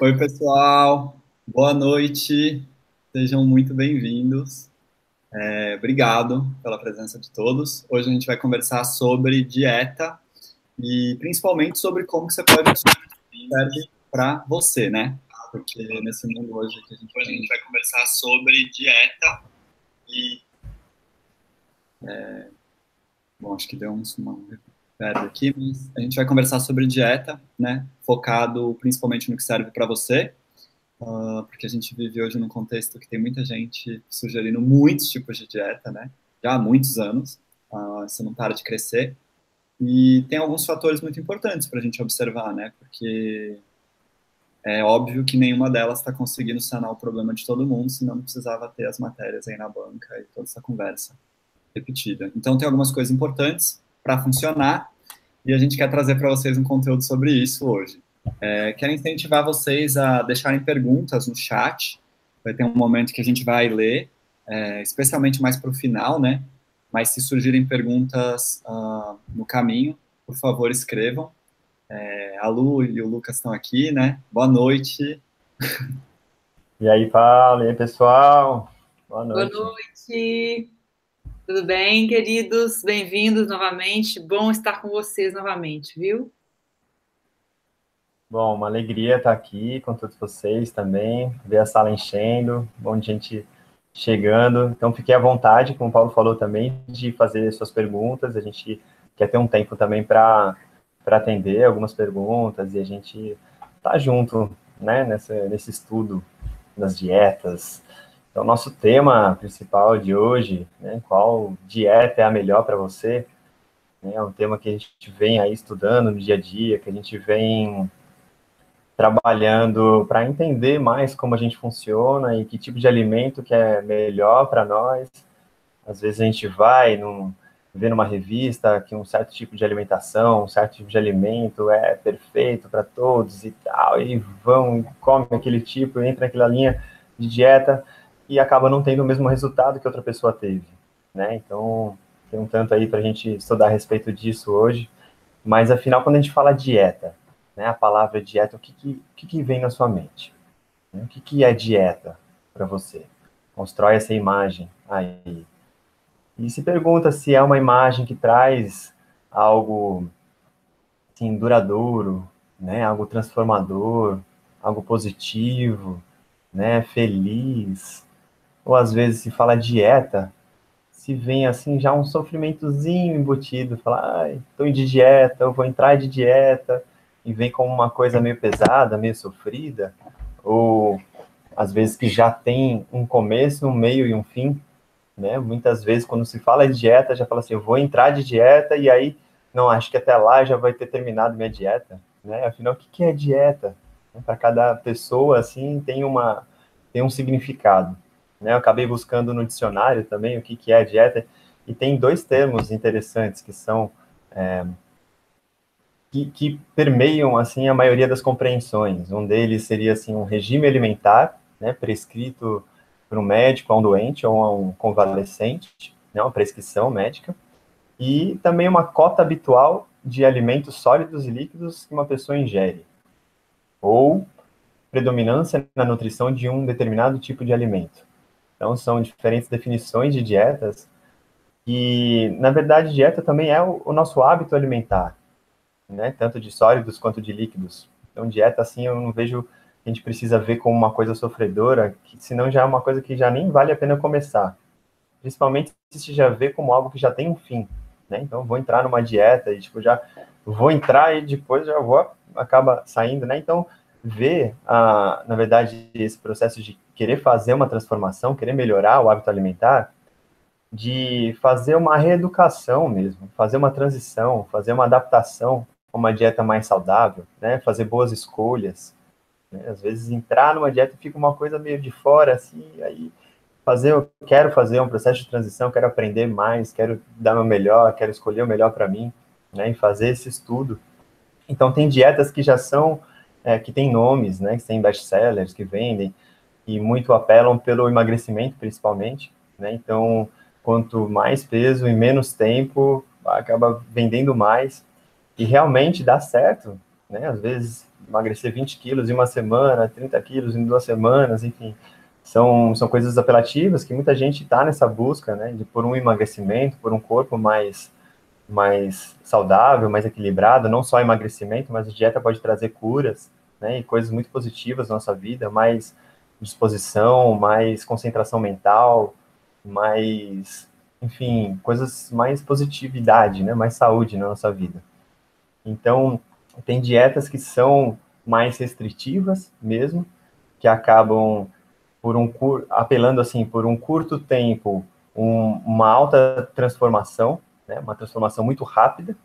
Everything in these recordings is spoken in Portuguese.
Oi, pessoal. Boa noite. Sejam muito bem-vindos. Obrigado pela presença de todos. Hoje a gente vai conversar sobre dieta e principalmente sobre como que você pode usar serve para você, né? Porque nesse mundo hoje que a gente Hoje a tem, gente vai conversar sobre dieta e bom, acho que deu uma perde aqui, mas a gente vai conversar sobre dieta, né? Focado principalmente no que serve para você. Porque a gente vive hoje num contexto que tem muita gente sugerindo muitos tipos de dieta, né? Já há muitos anos, isso não para de crescer. E tem alguns fatores muito importantes para a gente observar, né? Porque é óbvio que nenhuma delas está conseguindo sanar o problema de todo mundo, senão não precisava ter as matérias aí na banca e toda essa conversa repetida. Então, tem algumas coisas importantes para funcionar e a gente quer trazer para vocês um conteúdo sobre isso hoje. Quero incentivar vocês a deixarem perguntas no chat. Vai ter um momento que a gente vai ler, especialmente mais para o final, né? Mas se surgirem perguntas no caminho, por favor, escrevam. A Lu e o Lucas estão aqui, né? Boa noite. E aí, Paulo, e aí, pessoal? Boa boa noite. noite. Tudo bem, queridos? Bem-vindos novamente. Bom estar com vocês novamente, viu? Bom, uma alegria estar aqui com todos vocês também, ver a sala enchendo, bom de gente chegando. Então, fiquei à vontade, como o Paulo falou também, de fazer suas perguntas. A gente quer ter um tempo também para atender algumas perguntas e a gente tá junto, né, nesse estudo das dietas. Então, nosso tema principal de hoje, né, qual dieta é a melhor para você? É um tema que a gente vem aí estudando no dia a dia, que a gente vem trabalhando para entender mais como a gente funciona e que tipo de alimento que é melhor para nós. Às vezes a gente vai ver numa revista que um certo tipo de alimentação, um certo tipo de alimento é perfeito para todos e tal, e vão, come aquele tipo, entra naquela linha de dieta e acaba não tendo o mesmo resultado que outra pessoa teve, né? Então, tem um tanto aí para a gente estudar a respeito disso hoje. Mas afinal, quando a gente fala dieta, né, a palavra dieta, o que vem na sua mente? O que é dieta para você? Constrói essa imagem aí. E se pergunta se é uma imagem que traz algo assim, duradouro, né, algo transformador, algo positivo, né, feliz. Ou às vezes se fala dieta, se vem assim já um sofrimentozinho embutido, fala, ai, tô de dieta, eu vou entrar de dieta, e vem como uma coisa meio pesada, meio sofrida, ou às vezes que já tem um começo, um meio e um fim, né? Muitas vezes quando se fala de dieta, já fala assim, eu vou entrar de dieta, e aí, não, acho que até lá já vai ter terminado minha dieta, né? Afinal, o que é dieta? Para cada pessoa, assim, tem um significado, né? Eu acabei buscando no dicionário também o que é dieta, e tem dois termos interessantes que são que permeiam assim a maioria das compreensões. Um deles seria assim um regime alimentar, né, prescrito por um médico a um doente ou a um convalescente, né, uma prescrição médica, e também uma cota habitual de alimentos sólidos e líquidos que uma pessoa ingere, ou predominância na nutrição de um determinado tipo de alimento. Então, são diferentes definições de dietas, e, na verdade, dieta também é o nosso hábito alimentar, né? Tanto de sólidos quanto de líquidos. Então, dieta, assim, eu não vejo que a gente precisa ver como uma coisa sofredora, que senão já é uma coisa que já nem vale a pena começar. Principalmente se você já vê como algo que já tem um fim, né? Então, vou entrar numa dieta e, tipo, já vou entrar e depois já vou, acaba saindo, né? Então, ver, na verdade, esse processo de querer fazer uma transformação, querer melhorar o hábito alimentar, de fazer uma reeducação mesmo, fazer uma transição, fazer uma adaptação a uma dieta mais saudável, né? Fazer boas escolhas, né? Às vezes entrar numa dieta fica uma coisa meio de fora, assim, aí eu quero fazer um processo de transição, quero aprender mais, quero dar meu melhor, quero escolher o melhor para mim, né? E fazer esse estudo. Então tem dietas que já são, que têm nomes, né? Que têm best-sellers, que vendem, e muito apelam pelo emagrecimento, principalmente, né? Então, quanto mais peso em menos tempo, acaba vendendo mais e realmente dá certo, né? Às vezes emagrecer 20 quilos em uma semana, 30 quilos em 2 semanas, enfim, são coisas apelativas que muita gente está nessa busca, né, por um emagrecimento, por um corpo mais saudável, mais equilibrado, não só emagrecimento, mas a dieta pode trazer curas, né, e coisas muito positivas na nossa vida, mais disposição, mais concentração mental, mais, enfim, coisas mais positividade, né, mais saúde na nossa vida. Então, tem dietas que são mais restritivas mesmo, que acabam apelando assim por um curto tempo, uma alta transformação, né, uma transformação muito rápida,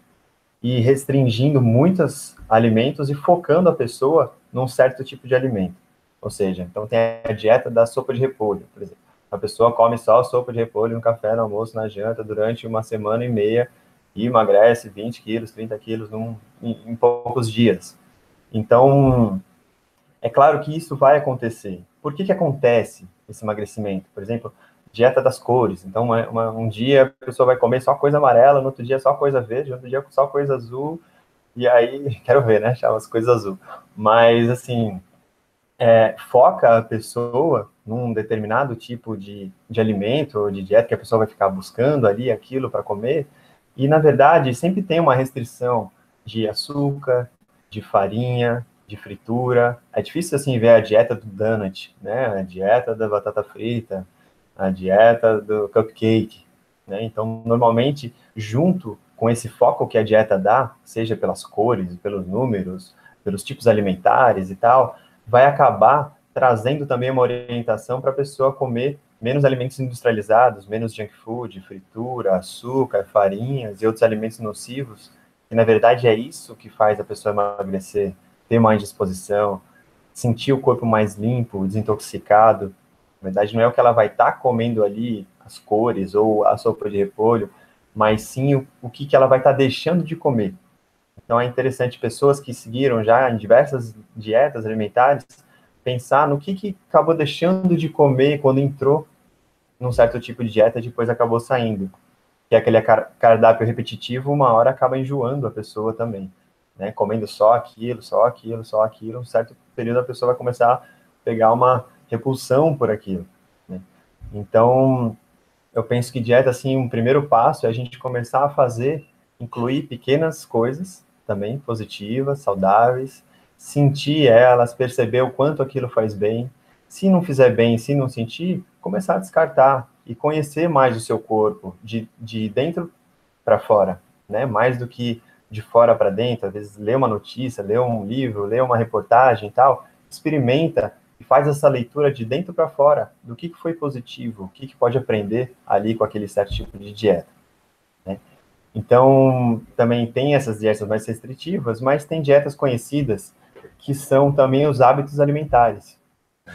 e restringindo muitos alimentos e focando a pessoa num certo tipo de alimento. Ou seja, então tem a dieta da sopa de repolho, por exemplo. A pessoa come só sopa de repolho no café, no almoço, na janta, durante 1 semana e meia, e emagrece 20 quilos, 30 quilos em poucos dias. Então, é claro que isso vai acontecer. Por que acontece esse emagrecimento? Por exemplo, dieta das cores. Então, um dia a pessoa vai comer só coisa amarela, no outro dia só coisa verde, no outro dia só coisa azul, e aí, quero ver, né, chama as coisas azul. Mas, assim, foca a pessoa num determinado tipo de alimento ou de dieta que a pessoa vai ficar buscando ali aquilo para comer, e, na verdade, sempre tem uma restrição de açúcar, de farinha, de fritura. É difícil, assim, ver a dieta do donut, né? A dieta da batata frita, a dieta do cupcake, né? Então, normalmente, junto com esse foco que a dieta dá, seja pelas cores, pelos números, pelos tipos alimentares e tal, vai acabar trazendo também uma orientação para a pessoa comer menos alimentos industrializados, menos junk food, fritura, açúcar, farinhas e outros alimentos nocivos, e na verdade é isso que faz a pessoa emagrecer, ter mais disposição, sentir o corpo mais limpo, desintoxicado. Na verdade, não é o que ela vai estar comendo ali, as cores ou a sopa de repolho, mas sim o que ela vai estar deixando de comer. Então, é interessante pessoas que seguiram já em diversas dietas alimentares pensar no que acabou deixando de comer quando entrou num certo tipo de dieta e depois acabou saindo. Que é aquele cardápio repetitivo, uma hora acaba enjoando a pessoa também, né? Comendo só aquilo, só aquilo, só aquilo, um certo período a pessoa vai começar a pegar uma repulsão por aquilo, né? Então, eu penso que dieta, assim, um primeiro passo é a gente começar a fazer, incluir pequenas coisas também positivas, saudáveis, sentir elas, perceber o quanto aquilo faz bem. Se não fizer bem, se não sentir, começar a descartar e conhecer mais o seu corpo, de dentro para fora, né? Mais do que de fora para dentro. Às vezes, lê uma notícia, lê um livro, lê uma reportagem e tal, experimenta e faz essa leitura de dentro para fora, do que foi positivo, o que pode aprender ali com aquele certo tipo de dieta, né? Então, também tem essas dietas mais restritivas, mas tem dietas conhecidas que são também os hábitos alimentares.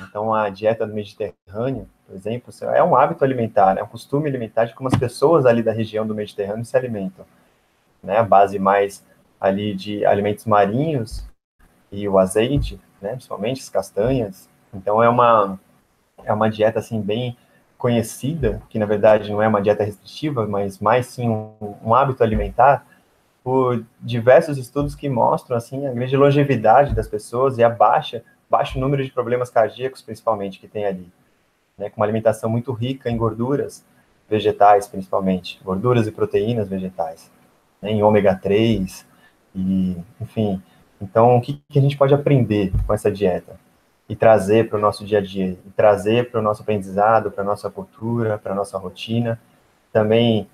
Então, a dieta do Mediterrâneo, por exemplo, é um hábito alimentar, é um costume alimentar de como as pessoas ali da região do Mediterrâneo se alimentam, né? A base mais ali de alimentos marinhos e o azeite, né? Principalmente as castanhas. Então, é uma dieta, assim, bem conhecida, que na verdade não é uma dieta restritiva, mas mais sim um hábito alimentar, por diversos estudos que mostram, assim, a grande longevidade das pessoas e a baixo número de problemas cardíacos, principalmente, que tem ali, né, com uma alimentação muito rica em gorduras vegetais, principalmente, gorduras e proteínas vegetais, né, em ômega 3, e, enfim. Então, o que a gente pode aprender com essa dieta? E trazer para o nosso dia a dia, e trazer para o nosso aprendizado, para a nossa cultura, para a nossa rotina. Também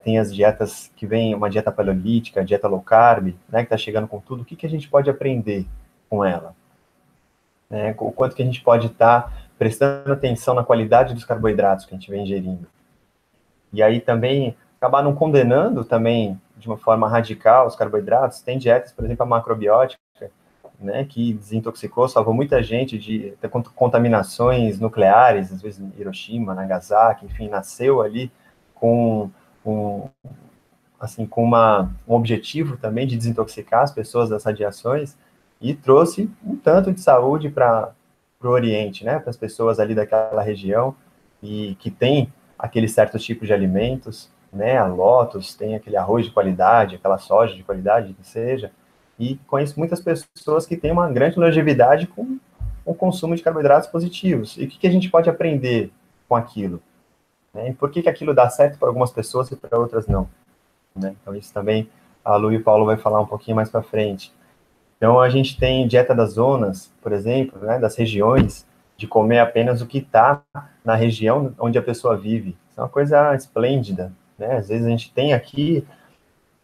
tem as dietas que vem, uma dieta paleolítica, dieta low carb, né, que está chegando com tudo. O que a gente pode aprender com ela? Né? O quanto que a gente pode estar prestando atenção na qualidade dos carboidratos que a gente vem ingerindo. E aí também acabar não condenando também de uma forma radical os carboidratos. Tem dietas, por exemplo, a macrobiótica, né, que desintoxicou, salvou muita gente de contaminações nucleares, às vezes em Hiroshima, Nagasaki, enfim, nasceu ali com um objetivo também de desintoxicar as pessoas das radiações e trouxe um tanto de saúde para o Oriente, né, para as pessoas ali daquela região e que tem aquele certo tipo de alimentos, né, a Lotus tem aquele arroz de qualidade, aquela soja de qualidade que seja, E conheço muitas pessoas que têm uma grande longevidade com o consumo de carboidratos positivos. E o que a gente pode aprender com aquilo? Né? E por que aquilo dá certo para algumas pessoas e para outras não? Né? Então, isso também a Lu e o Paulo vai falar um pouquinho mais para frente. Então, a gente tem dieta das zonas, por exemplo, né, das regiões, de comer apenas o que está na região onde a pessoa vive. Isso é uma coisa esplêndida. Né? Às vezes a gente tem aqui,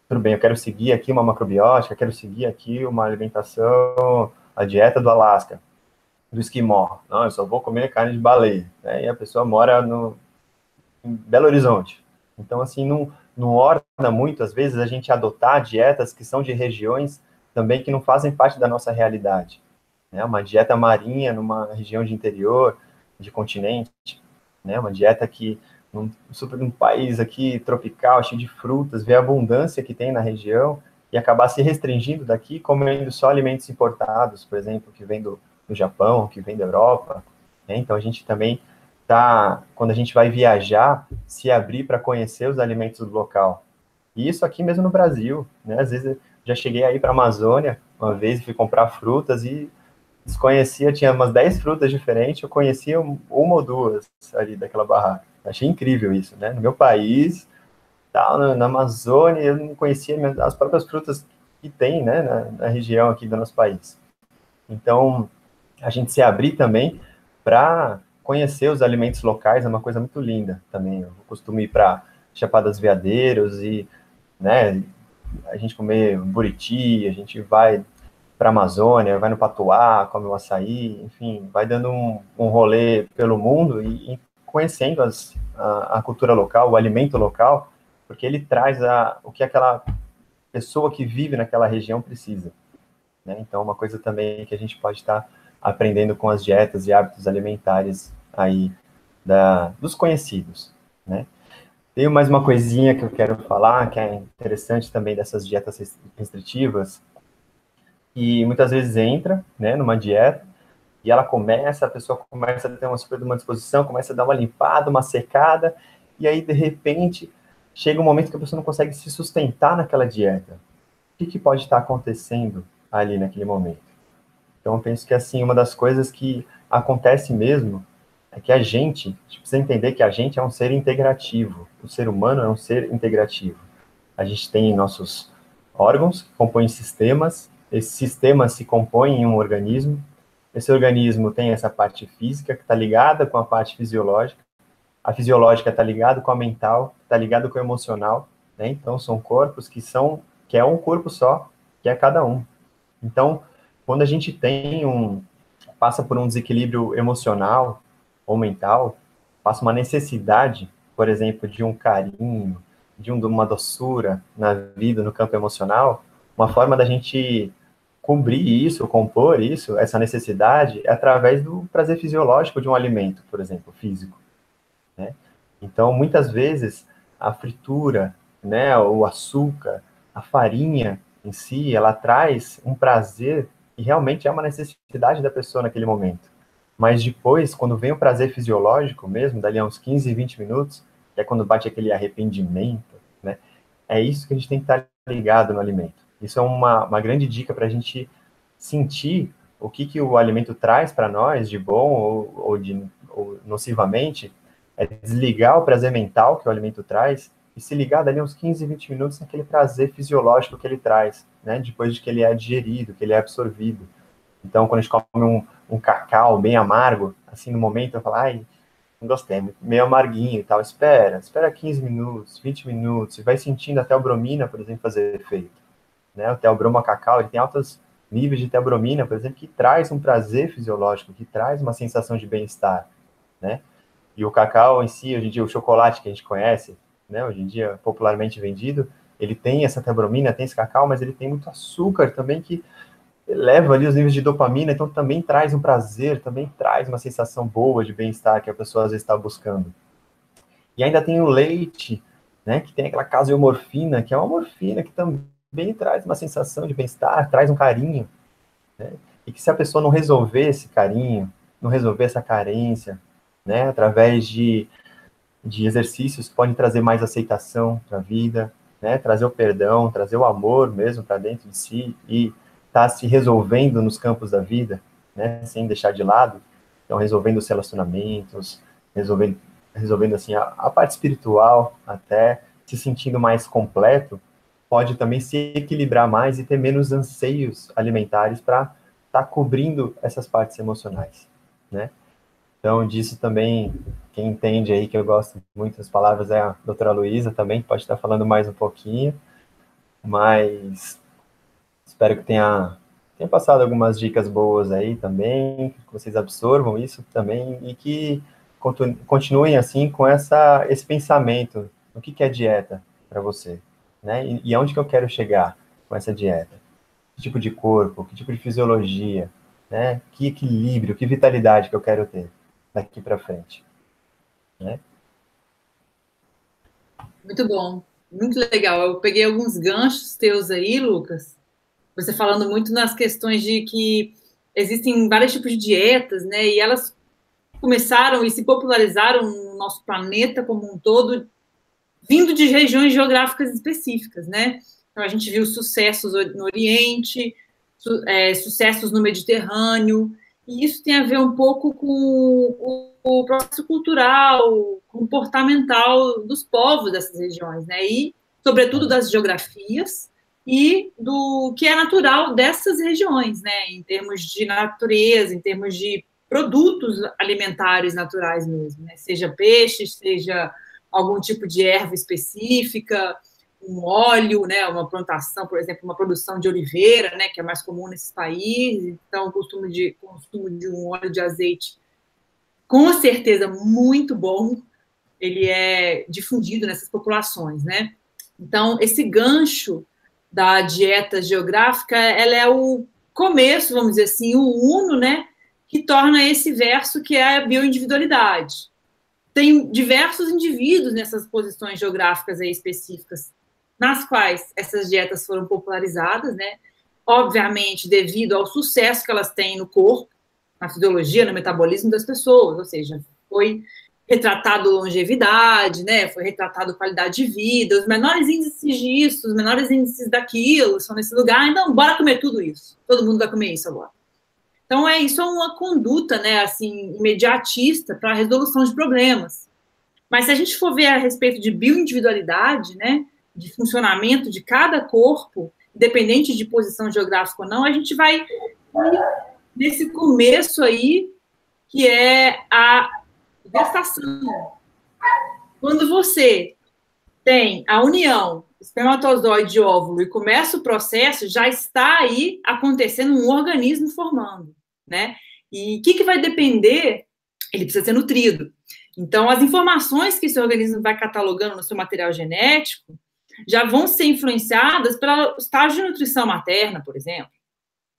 tudo bem, eu quero seguir aqui uma macrobiótica, quero seguir aqui uma alimentação, a dieta do Alasca, do esquimó. Não, eu só vou comer carne de baleia. Né? E a pessoa mora em Belo Horizonte. Então, assim, não orna muito, às vezes, a gente adotar dietas que são de regiões também que não fazem parte da nossa realidade. Né? Uma dieta marinha numa região de interior, de continente, né? Uma dieta que, num país aqui tropical, cheio de frutas, ver a abundância que tem na região e acabar se restringindo daqui, comendo só alimentos importados, por exemplo, que vem do Japão, que vem da Europa. Né? Então, a gente também quando a gente vai viajar, se abrir para conhecer os alimentos do local. E isso aqui mesmo no Brasil, né? Às vezes eu já cheguei aí para a Amazônia, uma vez fui comprar frutas e desconhecia, tinha umas 10 frutas diferentes, eu conhecia uma ou duas ali daquela barraca. Achei incrível isso, né? No meu país, tal, na Amazônia, eu não conhecia as próprias frutas que tem, né, na região aqui do nosso país. Então, a gente se abrir também para conhecer os alimentos locais é uma coisa muito linda também. Eu costumo ir para Chapada dos Veadeiros e, né, a gente comer buriti, a gente vai para a Amazônia, vai no Patuá, come o açaí, enfim, vai dando um rolê pelo mundo e conhecendo a cultura local, o alimento local, porque ele traz o que aquela pessoa que vive naquela região precisa. Né? Então, uma coisa também que a gente pode estar aprendendo com as dietas e hábitos alimentares aí dos conhecidos, né? Tem mais uma coisinha que eu quero falar, que é interessante também dessas dietas restritivas, e muitas vezes entra, né, numa dieta, e a pessoa começa a ter uma super disposição, começa a dar uma limpada, uma secada, e aí, de repente, chega um momento que a pessoa não consegue se sustentar naquela dieta. O que pode estar acontecendo ali naquele momento? Então, eu penso que, assim, uma das coisas que acontece mesmo é que a gente precisa entender que a gente é um ser integrativo. O ser humano é um ser integrativo. A gente tem nossos órgãos que compõem sistemas. Esses sistemas se compõem em um organismo. Esse organismo tem essa parte física que está ligada com a parte fisiológica. A fisiológica está ligada com a mental, está ligada com o emocional. Né? Então, são corpos que é um corpo só, que é cada um. Então, quando a gente passa por um desequilíbrio emocional ou mental, passa uma necessidade, por exemplo, de um carinho, de uma doçura na vida, no campo emocional, uma forma da gente cobrir isso, compor isso, essa necessidade, é através do prazer fisiológico de um alimento, por exemplo, físico. Né? Então, muitas vezes, a fritura, né, o açúcar, a farinha em si, ela traz um prazer e realmente é uma necessidade da pessoa naquele momento. Mas depois, quando vem o prazer fisiológico mesmo, dali a uns 15, 20 minutos, que é quando bate aquele arrependimento, né, é isso que a gente tem que estar ligado no alimento. Isso é uma grande dica para a gente sentir o que o alimento traz para nós de bom ou nocivamente, é desligar o prazer mental que o alimento traz e se ligar dali uns 15, 20 minutos naquele prazer fisiológico que ele traz, né? Depois de que ele é digerido, que ele é absorvido. Então, quando a gente come um cacau bem amargo, assim, no momento, eu falo, ai, não gostei, meio amarguinho e tal. Espera 15 minutos, 20 minutos, e vai sentindo a teobromina, por exemplo, fazer efeito. Né? O teobroma cacau, ele tem altos níveis de teobromina, por exemplo, que traz um prazer fisiológico, que traz uma sensação de bem-estar, né? E o cacau em si, hoje em dia, o chocolate que a gente conhece, né, hoje em dia popularmente vendido, ele tem essa teobromina, tem esse cacau, mas ele tem muito açúcar também que eleva ali os níveis de dopamina, então também traz um prazer, também traz uma sensação boa de bem-estar que a pessoa às vezes está buscando. E ainda tem o leite, né, que tem aquela caseomorfina, que é uma morfina que também traz uma sensação de bem-estar, traz um carinho, né, e que se a pessoa não resolver esse carinho, não resolver essa carência, né, através de exercícios que podem trazer mais aceitação para a vida, né? Trazer o perdão, trazer o amor mesmo para dentro de si e estar se resolvendo nos campos da vida, né? Sem deixar de lado. Então, resolvendo os relacionamentos, resolvendo assim, a parte espiritual, até se sentindo mais completo, pode também se equilibrar mais e ter menos anseios alimentares para estar cobrindo essas partes emocionais, né? Então, disso também, quem entende aí, que eu gosto muito das palavras, é a doutora Luísa também, que pode estar falando mais um pouquinho, mas espero que tenha passado algumas dicas boas aí também, que vocês absorvam isso também e que continuem assim com esse pensamento no que é dieta para você, né? E aonde que eu quero chegar com essa dieta? Que tipo de corpo, que tipo de fisiologia, né? Que equilíbrio, que vitalidade que eu quero ter daqui para frente, né? Muito bom, muito legal. Eu peguei alguns ganchos teus aí, Lucas, você falando muito nas questões de que existem vários tipos de dietas, né? E elas começaram e se popularizaram no nosso planeta como um todo, vindo de regiões geográficas específicas, né? Então, a gente viu sucessos no Oriente, sucessos no Mediterrâneo, e isso tem a ver um pouco com o processo cultural, comportamental dos povos dessas regiões, né? E, sobretudo, das geografias e do que é natural dessas regiões, né? Em termos de natureza, em termos de produtos alimentares naturais mesmo, né? Seja peixe, seja algum tipo de erva específica, um óleo, né, uma plantação, por exemplo, uma produção de oliveira, né, que é mais comum nesses países, então o consumo de um óleo de azeite, com certeza muito bom, ele é difundido nessas populações, né? Então, esse gancho da dieta geográfica, ela é o começo, vamos dizer assim, o uno, né, que torna esse verso que é a bioindividualidade. Tem diversos indivíduos nessas posições geográficas aí específicas, nas quais essas dietas foram popularizadas, né? Obviamente, devido ao sucesso que elas têm no corpo, na fisiologia, no metabolismo das pessoas, ou seja, foi retratado longevidade, né? Foi retratado qualidade de vida, os menores índices disso, os menores índices daquilo, são nesse lugar, então bora comer tudo isso. Todo mundo vai comer isso agora. Então, isso é uma conduta, né, assim, imediatista para a resolução de problemas. Mas se a gente for ver a respeito de bioindividualidade, né, de funcionamento de cada corpo, independente de posição geográfica ou não, a gente vai nesse começo aí, que é a gestação. Quando você tem a união espermatozoide e óvulo e começa o processo, já está aí acontecendo um organismo formando, né? E o que vai depender? Ele precisa ser nutrido. Então, as informações que esse organismo vai catalogando no seu material genético já vão ser influenciadas pelo estágio de nutrição materna, por exemplo.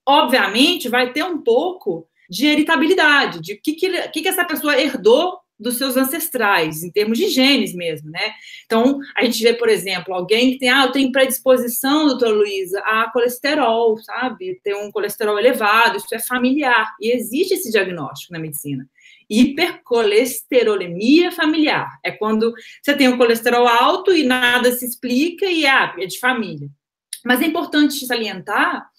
Obviamente, vai ter um pouco de heritabilidade, de o que essa pessoa herdou dos seus ancestrais, em termos de genes mesmo, né? Então, a gente vê, por exemplo, alguém que tem, eu tenho predisposição, doutora Luísa, a colesterol, sabe? Tem um colesterol elevado, isso é familiar. E existe esse diagnóstico na medicina. Hipercolesterolemia familiar. É quando você tem um colesterol alto e nada se explica e é de família. Mas é importante salientar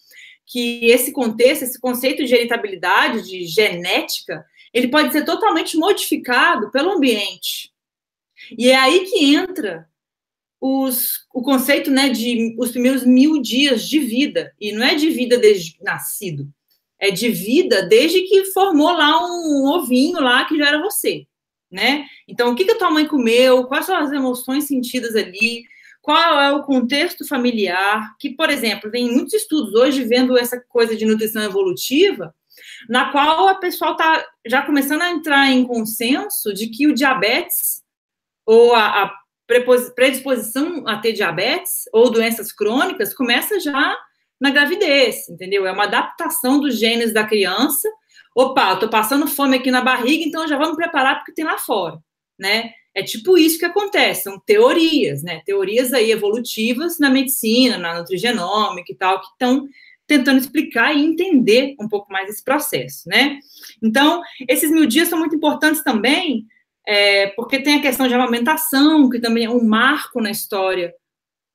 que esse contexto, esse conceito de heritabilidade, de genética, ele pode ser totalmente modificado pelo ambiente. E é aí que entra o conceito, né, de os primeiros 1000 dias de vida. E não é de vida desde nascido. É de vida desde que formou lá um ovinho lá que já era você, né? Então, o que a tua mãe comeu, quais são as emoções sentidas ali, qual é o contexto familiar, que, por exemplo, tem muitos estudos hoje vendo essa coisa de nutrição evolutiva, na qual a pessoa está já começando a entrar em consenso de que o diabetes, ou a predisposição a ter diabetes, ou doenças crônicas, começa já na gravidez, entendeu? É uma adaptação dos genes da criança. Opa, eu tô passando fome aqui na barriga, então já vamos preparar porque tem lá fora, né? É tipo isso que acontece, são teorias, né? Teorias aí evolutivas na medicina, na nutrigenômica e tal, que estão tentando explicar e entender um pouco mais esse processo, né? Então, esses 1000 dias são muito importantes também, porque tem a questão de amamentação, que também é um marco na história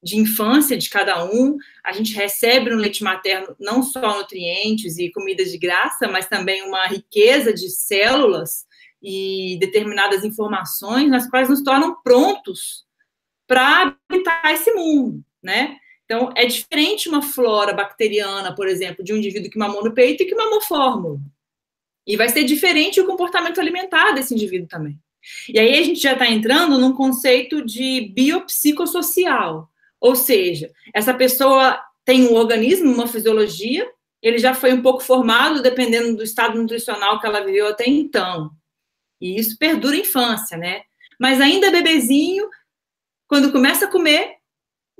de infância de cada um. A gente recebe no leite materno não só nutrientes e comidas de graça, mas também uma riqueza de células e determinadas informações nas quais nos tornam prontos para habitar esse mundo, né? Então, é diferente uma flora bacteriana, por exemplo, de um indivíduo que mamou no peito e que mamou fórmula. E vai ser diferente o comportamento alimentar desse indivíduo também. E aí a gente já está entrando num conceito de biopsicossocial. Ou seja, essa pessoa tem um organismo, uma fisiologia, ele já foi um pouco formado, dependendo do estado nutricional que ela viveu até então. E isso perdura a infância, né? Mas ainda bebezinho, quando começa a comer,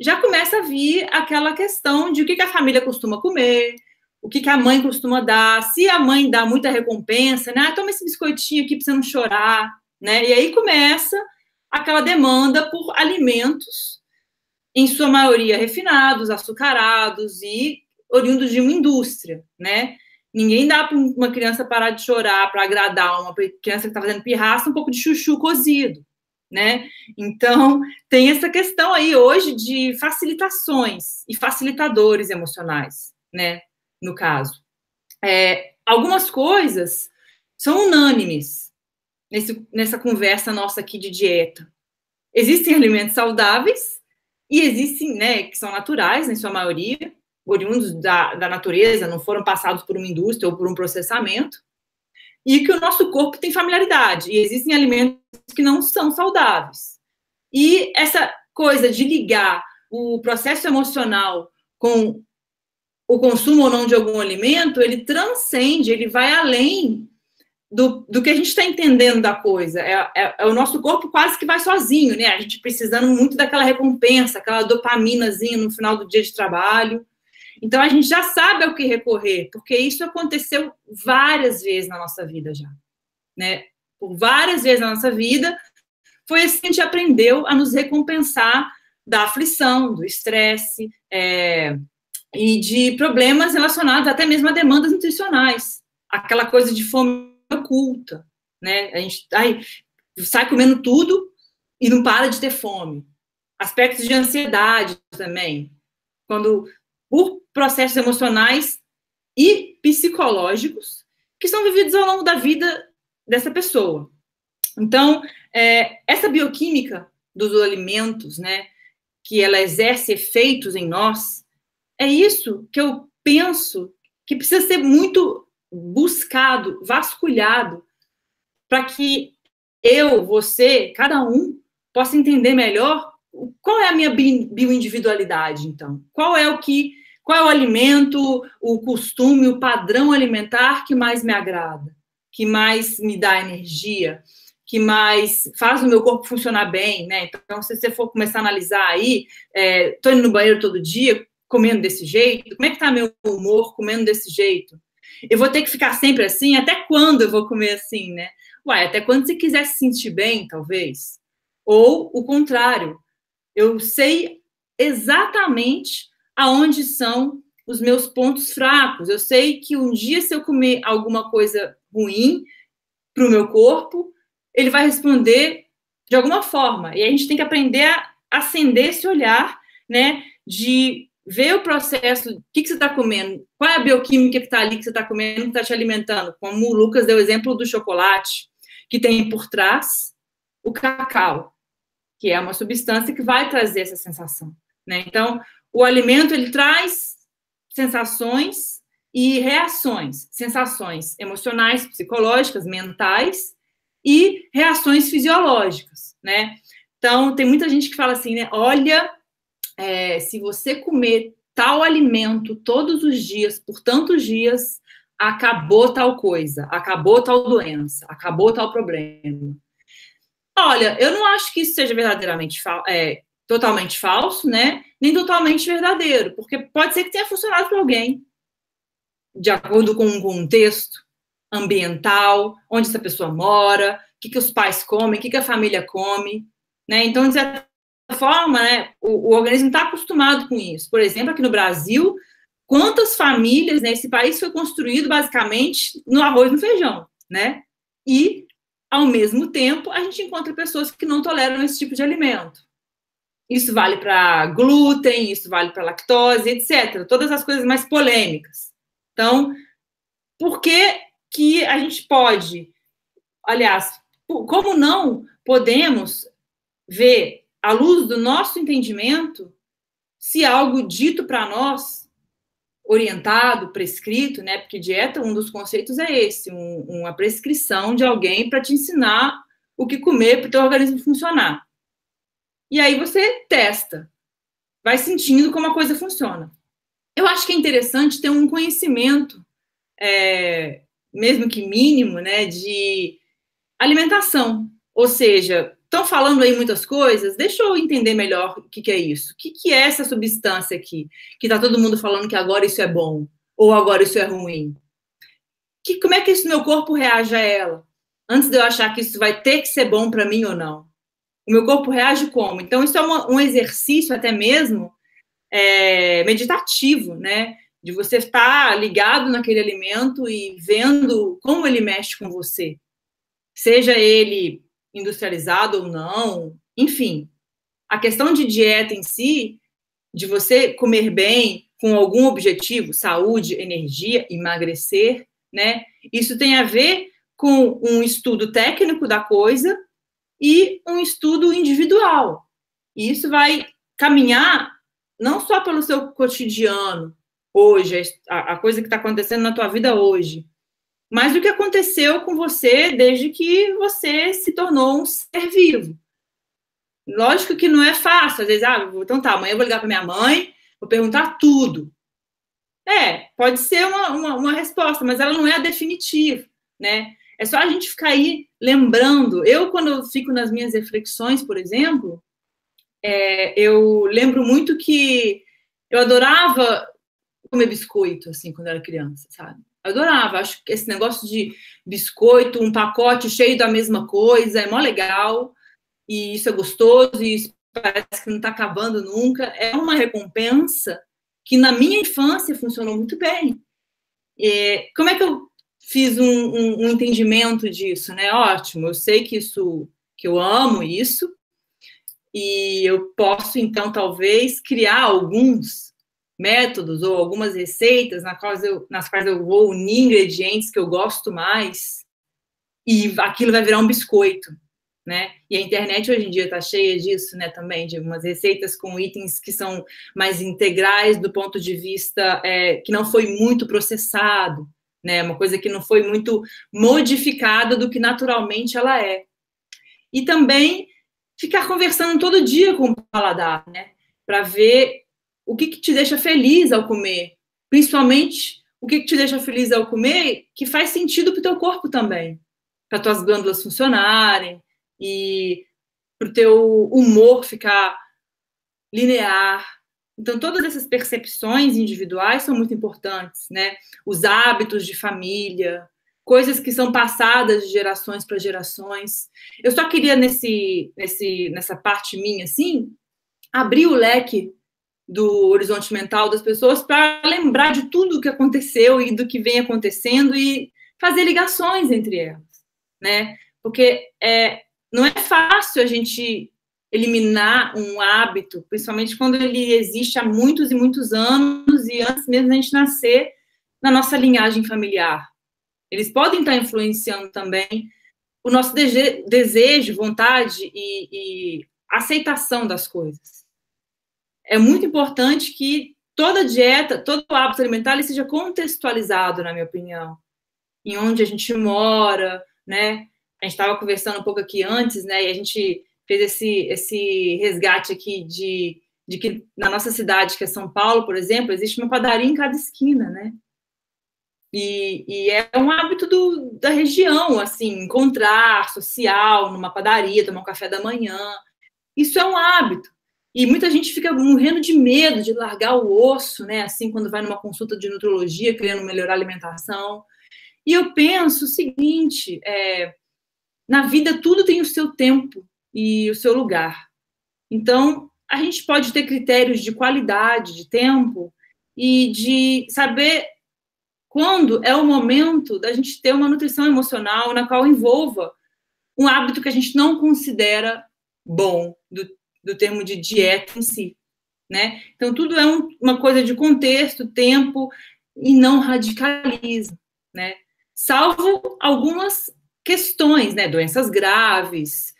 já começa a vir aquela questão de o que a família costuma comer, o que a mãe costuma dar, se a mãe dá muita recompensa, né? Toma esse biscoitinho aqui para você não chorar, né? E aí começa aquela demanda por alimentos, em sua maioria refinados, açucarados e oriundos de uma indústria, né? Ninguém dá para uma criança parar de chorar para agradar uma criança que está fazendo pirraça um pouco de chuchu cozido, né? Então, tem essa questão aí hoje de facilitações e facilitadores emocionais, né? No caso. Algumas coisas são unânimes nessa conversa nossa aqui de dieta. Existem alimentos saudáveis e existem, né, que são naturais, em sua maioria, oriundos da natureza, não foram passados por uma indústria ou por um processamento, e que o nosso corpo tem familiaridade. E existem alimentos que não são saudáveis. E essa coisa de ligar o processo emocional com o consumo ou não de algum alimento, ele transcende, ele vai além do que a gente está entendendo da coisa. É o nosso corpo quase que vai sozinho, né? A gente precisando muito daquela recompensa, aquela dopaminazinha no final do dia de trabalho. Então, a gente já sabe ao que recorrer, porque isso aconteceu várias vezes na nossa vida já, né? Por várias vezes na nossa vida, foi assim que a gente aprendeu a nos recompensar da aflição, do estresse, e de problemas relacionados até mesmo a demandas nutricionais. Aquela coisa de fome oculta, né? A gente sai comendo tudo e não para de ter fome. Aspectos de ansiedade também. Por processos emocionais e psicológicos que são vividos ao longo da vida dessa pessoa. Então, essa bioquímica dos alimentos, né, que ela exerce efeitos em nós, é isso que eu penso que precisa ser muito buscado, vasculhado, para que eu, você, cada um, possa entender melhor qual é a minha bioindividualidade, então. Qual é o alimento, o costume, o padrão alimentar que mais me agrada, que mais me dá energia, que mais faz o meu corpo funcionar bem, né? Então, se você for começar a analisar aí, tô indo no banheiro todo dia, comendo desse jeito, como é que tá meu humor comendo desse jeito? Eu vou ter que ficar sempre assim? Até quando eu vou comer assim, né? Até quando você quiser se sentir bem, talvez. Ou o contrário, eu sei exatamente aonde são os meus pontos fracos. Eu sei que um dia, se eu comer alguma coisa ruim para o meu corpo, ele vai responder de alguma forma. E a gente tem que aprender a acender esse olhar, né, de ver o processo, o que você está comendo, qual é a bioquímica que está ali, que você está comendo, que está te alimentando. Como o Lucas deu o exemplo do chocolate, que tem por trás o cacau, que é uma substância que vai trazer essa sensação, né? Então, o alimento, ele traz sensações e reações, sensações emocionais, psicológicas, mentais e reações fisiológicas, né? Então, tem muita gente que fala assim, né? Olha, se você comer tal alimento todos os dias, por tantos dias, acabou tal coisa, acabou tal doença, acabou tal problema. Olha, eu não acho que isso seja verdadeiramente totalmente falso, né? Nem totalmente verdadeiro, porque pode ser que tenha funcionado para alguém, de acordo com um contexto ambiental, onde essa pessoa mora, o que os pais comem, o que a família come, né? Então, de certa forma, né, o organismo está acostumado com isso. Por exemplo, aqui no Brasil, quantas famílias, né, esse país foi construído basicamente no arroz e no feijão, né? E, ao mesmo tempo, a gente encontra pessoas que não toleram esse tipo de alimento. Isso vale para glúten, isso vale para lactose, etc. Todas as coisas mais polêmicas. Então, por que que a gente pode, aliás, como não podemos ver, à luz do nosso entendimento, se algo dito para nós, orientado, prescrito, né? Porque dieta, um dos conceitos é esse, uma prescrição de alguém para te ensinar o que comer para o teu organismo funcionar. E aí você testa, vai sentindo como a coisa funciona. Eu acho que é interessante ter um conhecimento, mesmo que mínimo, né, de alimentação. Ou seja, estão falando aí muitas coisas, deixa eu entender melhor o que é isso. O que é essa substância aqui? Que está todo mundo falando que agora isso é bom, ou agora isso é ruim. Como é que esse meu corpo reage a ela? Antes de eu achar que isso vai ter que ser bom para mim ou não. O meu corpo reage como? Então, isso é um exercício até mesmo meditativo, né? De você estar ligado naquele alimento e vendo como ele mexe com você. Seja ele industrializado ou não, enfim. A questão de dieta em si, de você comer bem com algum objetivo, saúde, energia, emagrecer, né? Isso tem a ver com um estudo técnico da coisa e um estudo individual. E isso vai caminhar não só pelo seu cotidiano, hoje, a coisa que está acontecendo na tua vida hoje, mas o que aconteceu com você desde que você se tornou um ser vivo. Lógico que não é fácil, às vezes, então tá, amanhã eu vou ligar para minha mãe, vou perguntar tudo. Pode ser uma resposta, mas ela não é a definitiva, né? É só a gente ficar aí lembrando. Eu, quando eu fico nas minhas reflexões, por exemplo, eu lembro muito que eu adorava comer biscoito, assim, quando eu era criança, sabe? Eu adorava. Acho que esse negócio de biscoito, um pacote cheio da mesma coisa, é mó legal, e isso é gostoso, e isso parece que não está acabando nunca. É uma recompensa que na minha infância funcionou muito bem. Como é que eu fiz um entendimento disso, né? Ótimo, eu sei que eu amo isso, e eu posso, então, talvez, criar alguns métodos ou algumas receitas nas quais eu vou unir ingredientes que eu gosto mais, e aquilo vai virar um biscoito, né? E a internet hoje em dia está cheia disso, né? Também, de umas receitas com itens que são mais integrais do ponto de vista que não foi muito processado, né? Uma coisa que não foi muito modificada do que naturalmente ela é. E também ficar conversando todo dia com o paladar, né? Para ver o que te deixa feliz ao comer. Principalmente o que te deixa feliz ao comer que faz sentido para o teu corpo também. Para tuas glândulas funcionarem e para o teu humor ficar linear. Então, todas essas percepções individuais são muito importantes, né? Os hábitos de família, coisas que são passadas de gerações para gerações. Eu só queria, nessa parte minha, assim, abrir o leque do horizonte mental das pessoas para lembrar de tudo o que aconteceu e do que vem acontecendo e fazer ligações entre elas, né? Porque não é fácil a gente eliminar um hábito, principalmente quando ele existe há muitos e muitos anos e antes mesmo da gente nascer na nossa linhagem familiar. Eles podem estar influenciando também o nosso desejo, vontade e aceitação das coisas. É muito importante que toda dieta, todo hábito alimentar, ele seja contextualizado, na minha opinião, em onde a gente mora, né? A gente estava conversando um pouco aqui antes, né? E a gente fez esse resgate aqui de que na nossa cidade, que é São Paulo, por exemplo, existe uma padaria em cada esquina, né? E é um hábito da região, assim, encontrar social numa padaria, tomar um café da manhã. Isso é um hábito. E muita gente fica morrendo de medo de largar o osso, né? Assim, quando vai numa consulta de nutrologia, querendo melhorar a alimentação. E eu penso o seguinte, na vida tudo tem o seu tempo e o seu lugar. Então, a gente pode ter critérios de qualidade, de tempo, e de saber quando é o momento da gente ter uma nutrição emocional na qual envolva um hábito que a gente não considera bom, do do termo de dieta em si, né? Então, tudo é uma coisa de contexto, tempo, e não radicalismo, né? Salvo algumas questões, né? Doenças graves,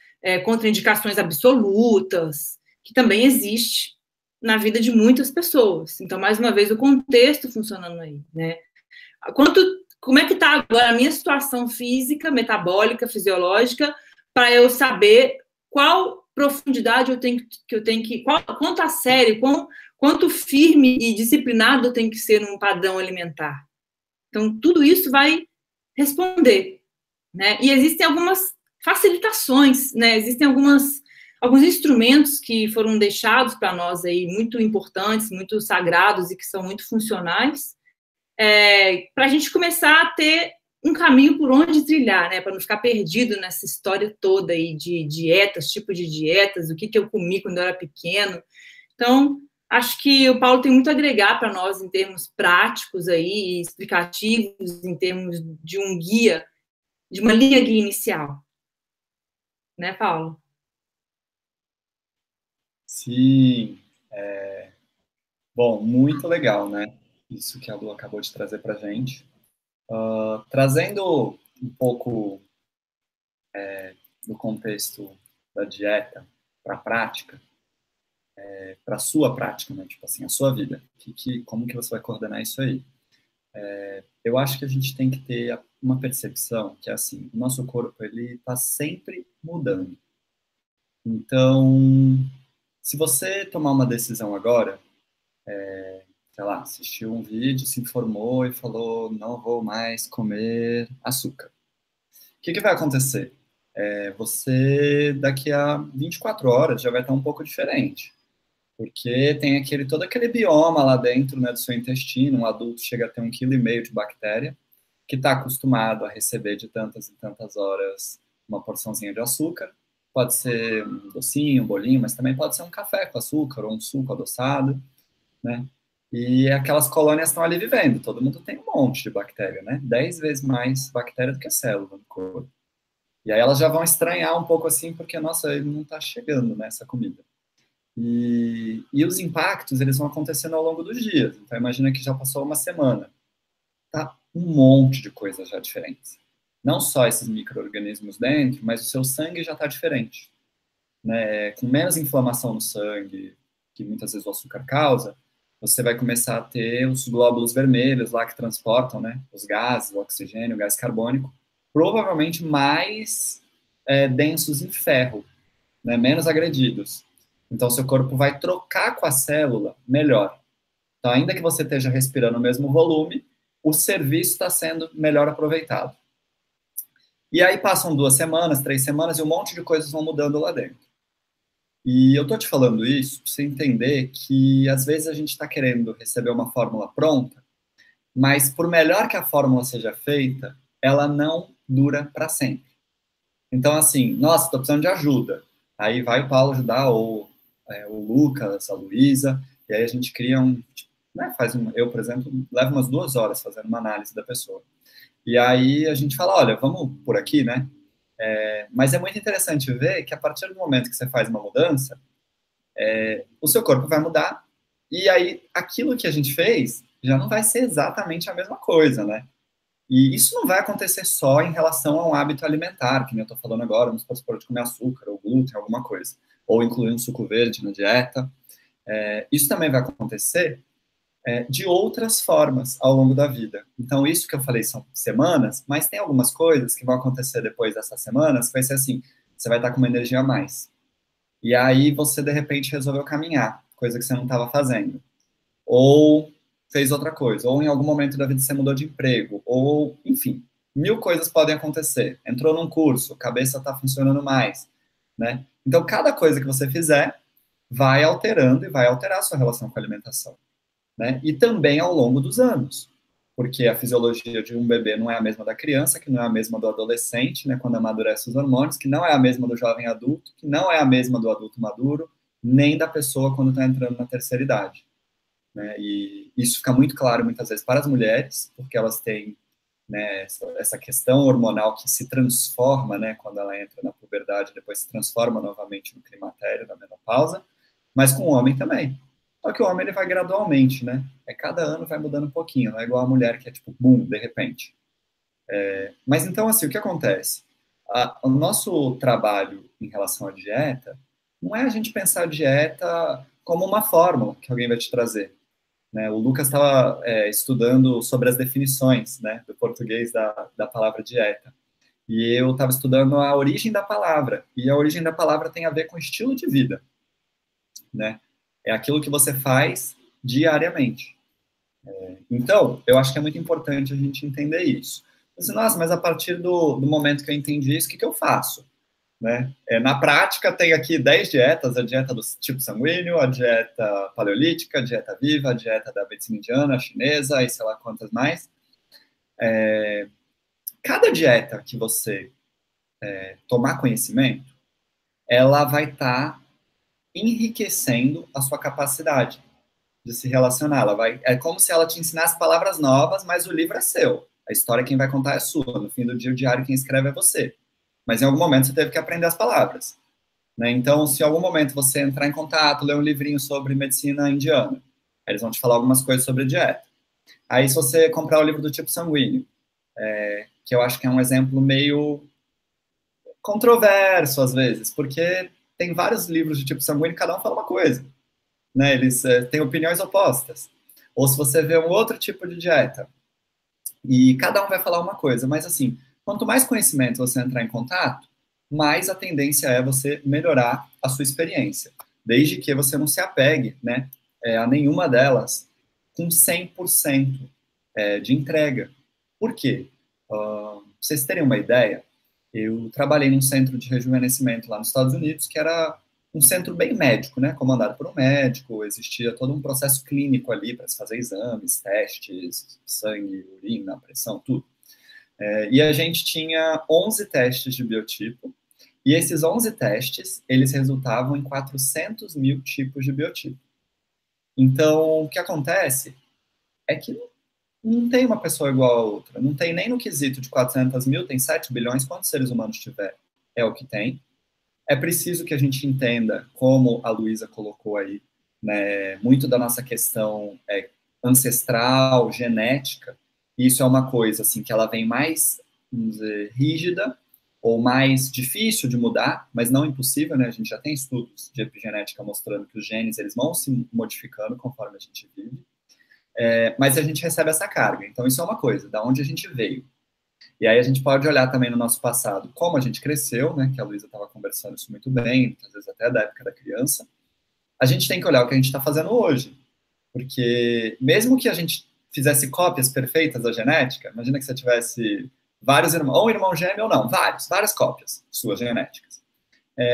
contraindicações absolutas, que também existe na vida de muitas pessoas. Então, mais uma vez, o contexto funcionando aí, né? Como é que está agora a minha situação física, metabólica, fisiológica, para eu saber qual profundidade quanto a sério, quanto firme e disciplinado eu tenho que ser num padrão alimentar. Então, tudo isso vai responder, né? E existem algumas facilitações, né? Existem alguns instrumentos que foram deixados para nós aí, muito importantes, muito sagrados e que são muito funcionais, para a gente começar a ter um caminho por onde trilhar, né? Para não ficar perdido nessa história toda aí de dietas, tipo de dietas, o que eu comi quando eu era pequeno. Então, acho que o Paulo tem muito a agregar para nós em termos práticos aí, explicativos, em termos de um guia, de uma linha guia inicial. Né, Paulo? Sim. Bom, muito legal, né? Isso que a Lu acabou de trazer para a gente. Trazendo um pouco do contexto da dieta para a prática, para a sua prática, né? Tipo assim, a sua vida. Como que você vai coordenar isso aí? Eu acho que a gente tem que ter uma percepção que é assim, o nosso corpo ele está sempre mudando. Então, se você tomar uma decisão agora, sei lá, assistiu um vídeo, se informou e falou, não vou mais comer açúcar. O que vai acontecer? Você, daqui a 24 horas, já vai estar um pouco diferente. Porque tem todo aquele bioma lá dentro, né, do seu intestino. Um adulto chega a ter 1,5 kg de bactéria, que está acostumado a receber de tantas e tantas horas uma porçãozinha de açúcar. Pode ser um docinho, um bolinho, mas também pode ser um café com açúcar ou um suco adoçado, né? E aquelas colônias estão ali vivendo. Todo mundo tem um monte de bactéria, né? 10 vezes mais bactéria do que célula no corpo. E aí elas já vão estranhar um pouco assim, porque, nossa, ele não está chegando nessa comida. E os impactos, eles vão acontecendo ao longo dos dias. Então, imagina que já passou uma semana. Tá um monte de coisas já diferentes. Não só esses micro-organismos dentro, mas o seu sangue já está diferente. Né? Com menos inflamação no sangue, que muitas vezes o açúcar causa, você vai começar a ter os glóbulos vermelhos lá que transportam, né, os gases, o oxigênio, o gás carbônico, provavelmente mais densos em ferro, né, menos agredidos. Então, seu corpo vai trocar com a célula melhor. Então, ainda que você esteja respirando o mesmo volume, o serviço está sendo melhor aproveitado. E aí passam 2 semanas, 3 semanas, e um monte de coisas vão mudando lá dentro. E eu tô te falando isso para você entender que, às vezes, a gente está querendo receber uma fórmula pronta, mas, por melhor que a fórmula seja feita, ela não dura para sempre. Então, assim, nossa, estou precisando de ajuda. Aí vai o Paulo ajudar, ou o Lucas, a Luísa, e aí a gente cria né, eu, por exemplo, levo umas 2 horas fazendo uma análise da pessoa. E aí a gente fala, olha, vamos por aqui, né? Mas é muito interessante ver que a partir do momento que você faz uma mudança, o seu corpo vai mudar, e aí aquilo que a gente fez já não vai ser exatamente a mesma coisa, né? E isso não vai acontecer só em relação a um hábito alimentar, que nem eu estou falando agora, vamos supor de comer açúcar ou glúten, alguma coisa, ou incluir um suco verde na dieta. Isso também vai acontecer de outras formas ao longo da vida. Então, isso que eu falei são semanas, mas tem algumas coisas que vão acontecer depois dessas semanas, que vai ser assim, você vai estar com uma energia a mais. E aí você, de repente, resolveu caminhar, coisa que você não estava fazendo. Ou fez outra coisa, ou em algum momento da vida você mudou de emprego, ou, enfim, 1000 coisas podem acontecer. Entrou num curso, a cabeça está funcionando mais, né? Então, cada coisa que você fizer vai alterando e vai alterar a sua relação com a alimentação, né? E também ao longo dos anos, porque a fisiologia de um bebê não é a mesma da criança, que não é a mesma do adolescente, né, quando amadurece os hormônios, que não é a mesma do jovem adulto, que não é a mesma do adulto maduro, nem da pessoa quando está entrando na terceira idade. Né? E isso fica muito claro muitas vezes para as mulheres, porque elas têm né, essa questão hormonal que se transforma, né, quando ela entra na puberdade, depois se transforma novamente no climatério, na menopausa, mas com o homem também. Só que o homem ele vai gradualmente, né? Cada ano vai mudando um pouquinho, não é igual a mulher que é tipo, boom, de repente. Mas então, assim, o que acontece? O nosso trabalho em relação à dieta não é a gente pensar a dieta como uma fórmula que alguém vai te trazer. Né? O Lucas estava estudando sobre as definições, né, do português da palavra dieta. E eu estava estudando a origem da palavra. E a origem da palavra tem a ver com estilo de vida. Né? É aquilo que você faz diariamente. Então, eu acho que é muito importante a gente entender isso. Assim, nossa, mas a partir do momento que eu entendi isso, o que eu faço? Né? Na prática, tem aqui 10 dietas, a dieta do tipo sanguíneo, a dieta paleolítica, a dieta viva, a dieta da medicina indiana, a chinesa, e sei lá quantas mais. Cada dieta que você tomar conhecimento, ela vai estar enriquecendo a sua capacidade de se relacionar. É como se ela te ensinasse palavras novas, mas o livro é seu. A história quem vai contar é sua. No fim do dia, o diário quem escreve é você. Mas em algum momento você teve que aprender as palavras. Né? Então, se em algum momento você entrar em contato, ler um livrinho sobre medicina indiana, eles vão te falar algumas coisas sobre dieta. Aí, se você comprar o livro do tipo sanguíneo, que eu acho que é um exemplo meio controverso, às vezes, porque tem vários livros de tipo sanguíneo e cada um fala uma coisa. Né? Eles têm opiniões opostas. Ou se você vê um outro tipo de dieta, e cada um vai falar uma coisa, mas assim, quanto mais conhecimento você entrar em contato, mais a tendência é você melhorar a sua experiência, desde que você não se apegue, né, a nenhuma delas com 100% de entrega. Por quê? Pra vocês terem uma ideia, eu trabalhei num centro de rejuvenescimento lá nos Estados Unidos, que era um centro bem médico, né, comandado por um médico, existia todo um processo clínico ali para se fazer exames, testes, sangue, urina, pressão, tudo. E a gente tinha 11 testes de biotipo, e esses 11 testes, eles resultavam em 400 mil tipos de biotipo. Então, o que acontece é que não tem uma pessoa igual a outra, não tem nem no quesito de 400 mil, tem 7 bilhões, quantos seres humanos tiver? É o que tem. É preciso que a gente entenda, como a Luísa colocou aí, né, muito da nossa questão ancestral, genética. Isso é uma coisa assim que ela vem mais, vamos dizer, rígida ou mais difícil de mudar, mas não impossível, né? A gente já tem estudos de epigenética mostrando que os genes eles vão se modificando conforme a gente vive. Mas a gente recebe essa carga. Então isso é uma coisa, da onde a gente veio. E aí a gente pode olhar também no nosso passado como a gente cresceu, né, que a Luísa estava conversando isso muito bem, às vezes até da época da criança. A gente tem que olhar o que a gente está fazendo hoje, porque mesmo que a gente fizesse cópias perfeitas da genética, imagina que você tivesse vários irmãos, ou um irmão gêmeo ou não, várias cópias suas genéticas.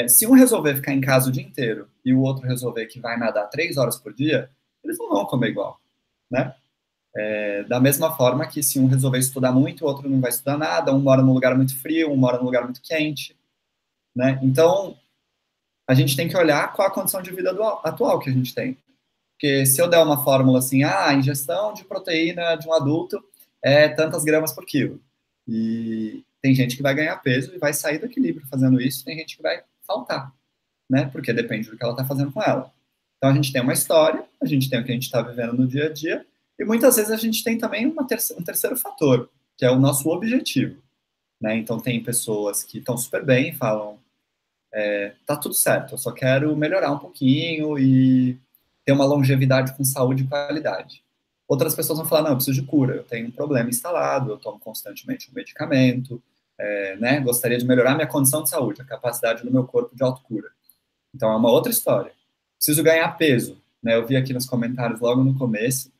Se um resolver ficar em casa o dia inteiro e o outro resolver que vai nadar 3 horas por dia, eles não vão comer igual, né? Da mesma forma que se um resolver estudar muito, o outro não vai estudar nada, um mora num lugar muito frio, um mora num lugar muito quente, né? Então, a gente tem que olhar qual a condição de vida atual que a gente tem. Porque se eu der uma fórmula assim, a ingestão de proteína de um adulto é tantas gramas por quilo. E tem gente que vai ganhar peso e vai sair do equilíbrio fazendo isso, tem gente que vai faltar, né? Porque depende do que ela está fazendo com ela. Então, a gente tem uma história, a gente tem o que a gente está vivendo no dia a dia, e muitas vezes a gente tem também um terceiro fator, que é o nosso objetivo. Né? Então, tem pessoas que estão super bem e falam, tá tudo certo, eu só quero melhorar um pouquinho e ter uma longevidade com saúde e qualidade. Outras pessoas vão falar, não, eu preciso de cura, eu tenho um problema instalado, eu tomo constantemente um medicamento, né? Gostaria de melhorar minha condição de saúde, a capacidade do meu corpo de autocura. Então, é uma outra história. Preciso ganhar peso. Né? Eu vi aqui nos comentários logo no começo,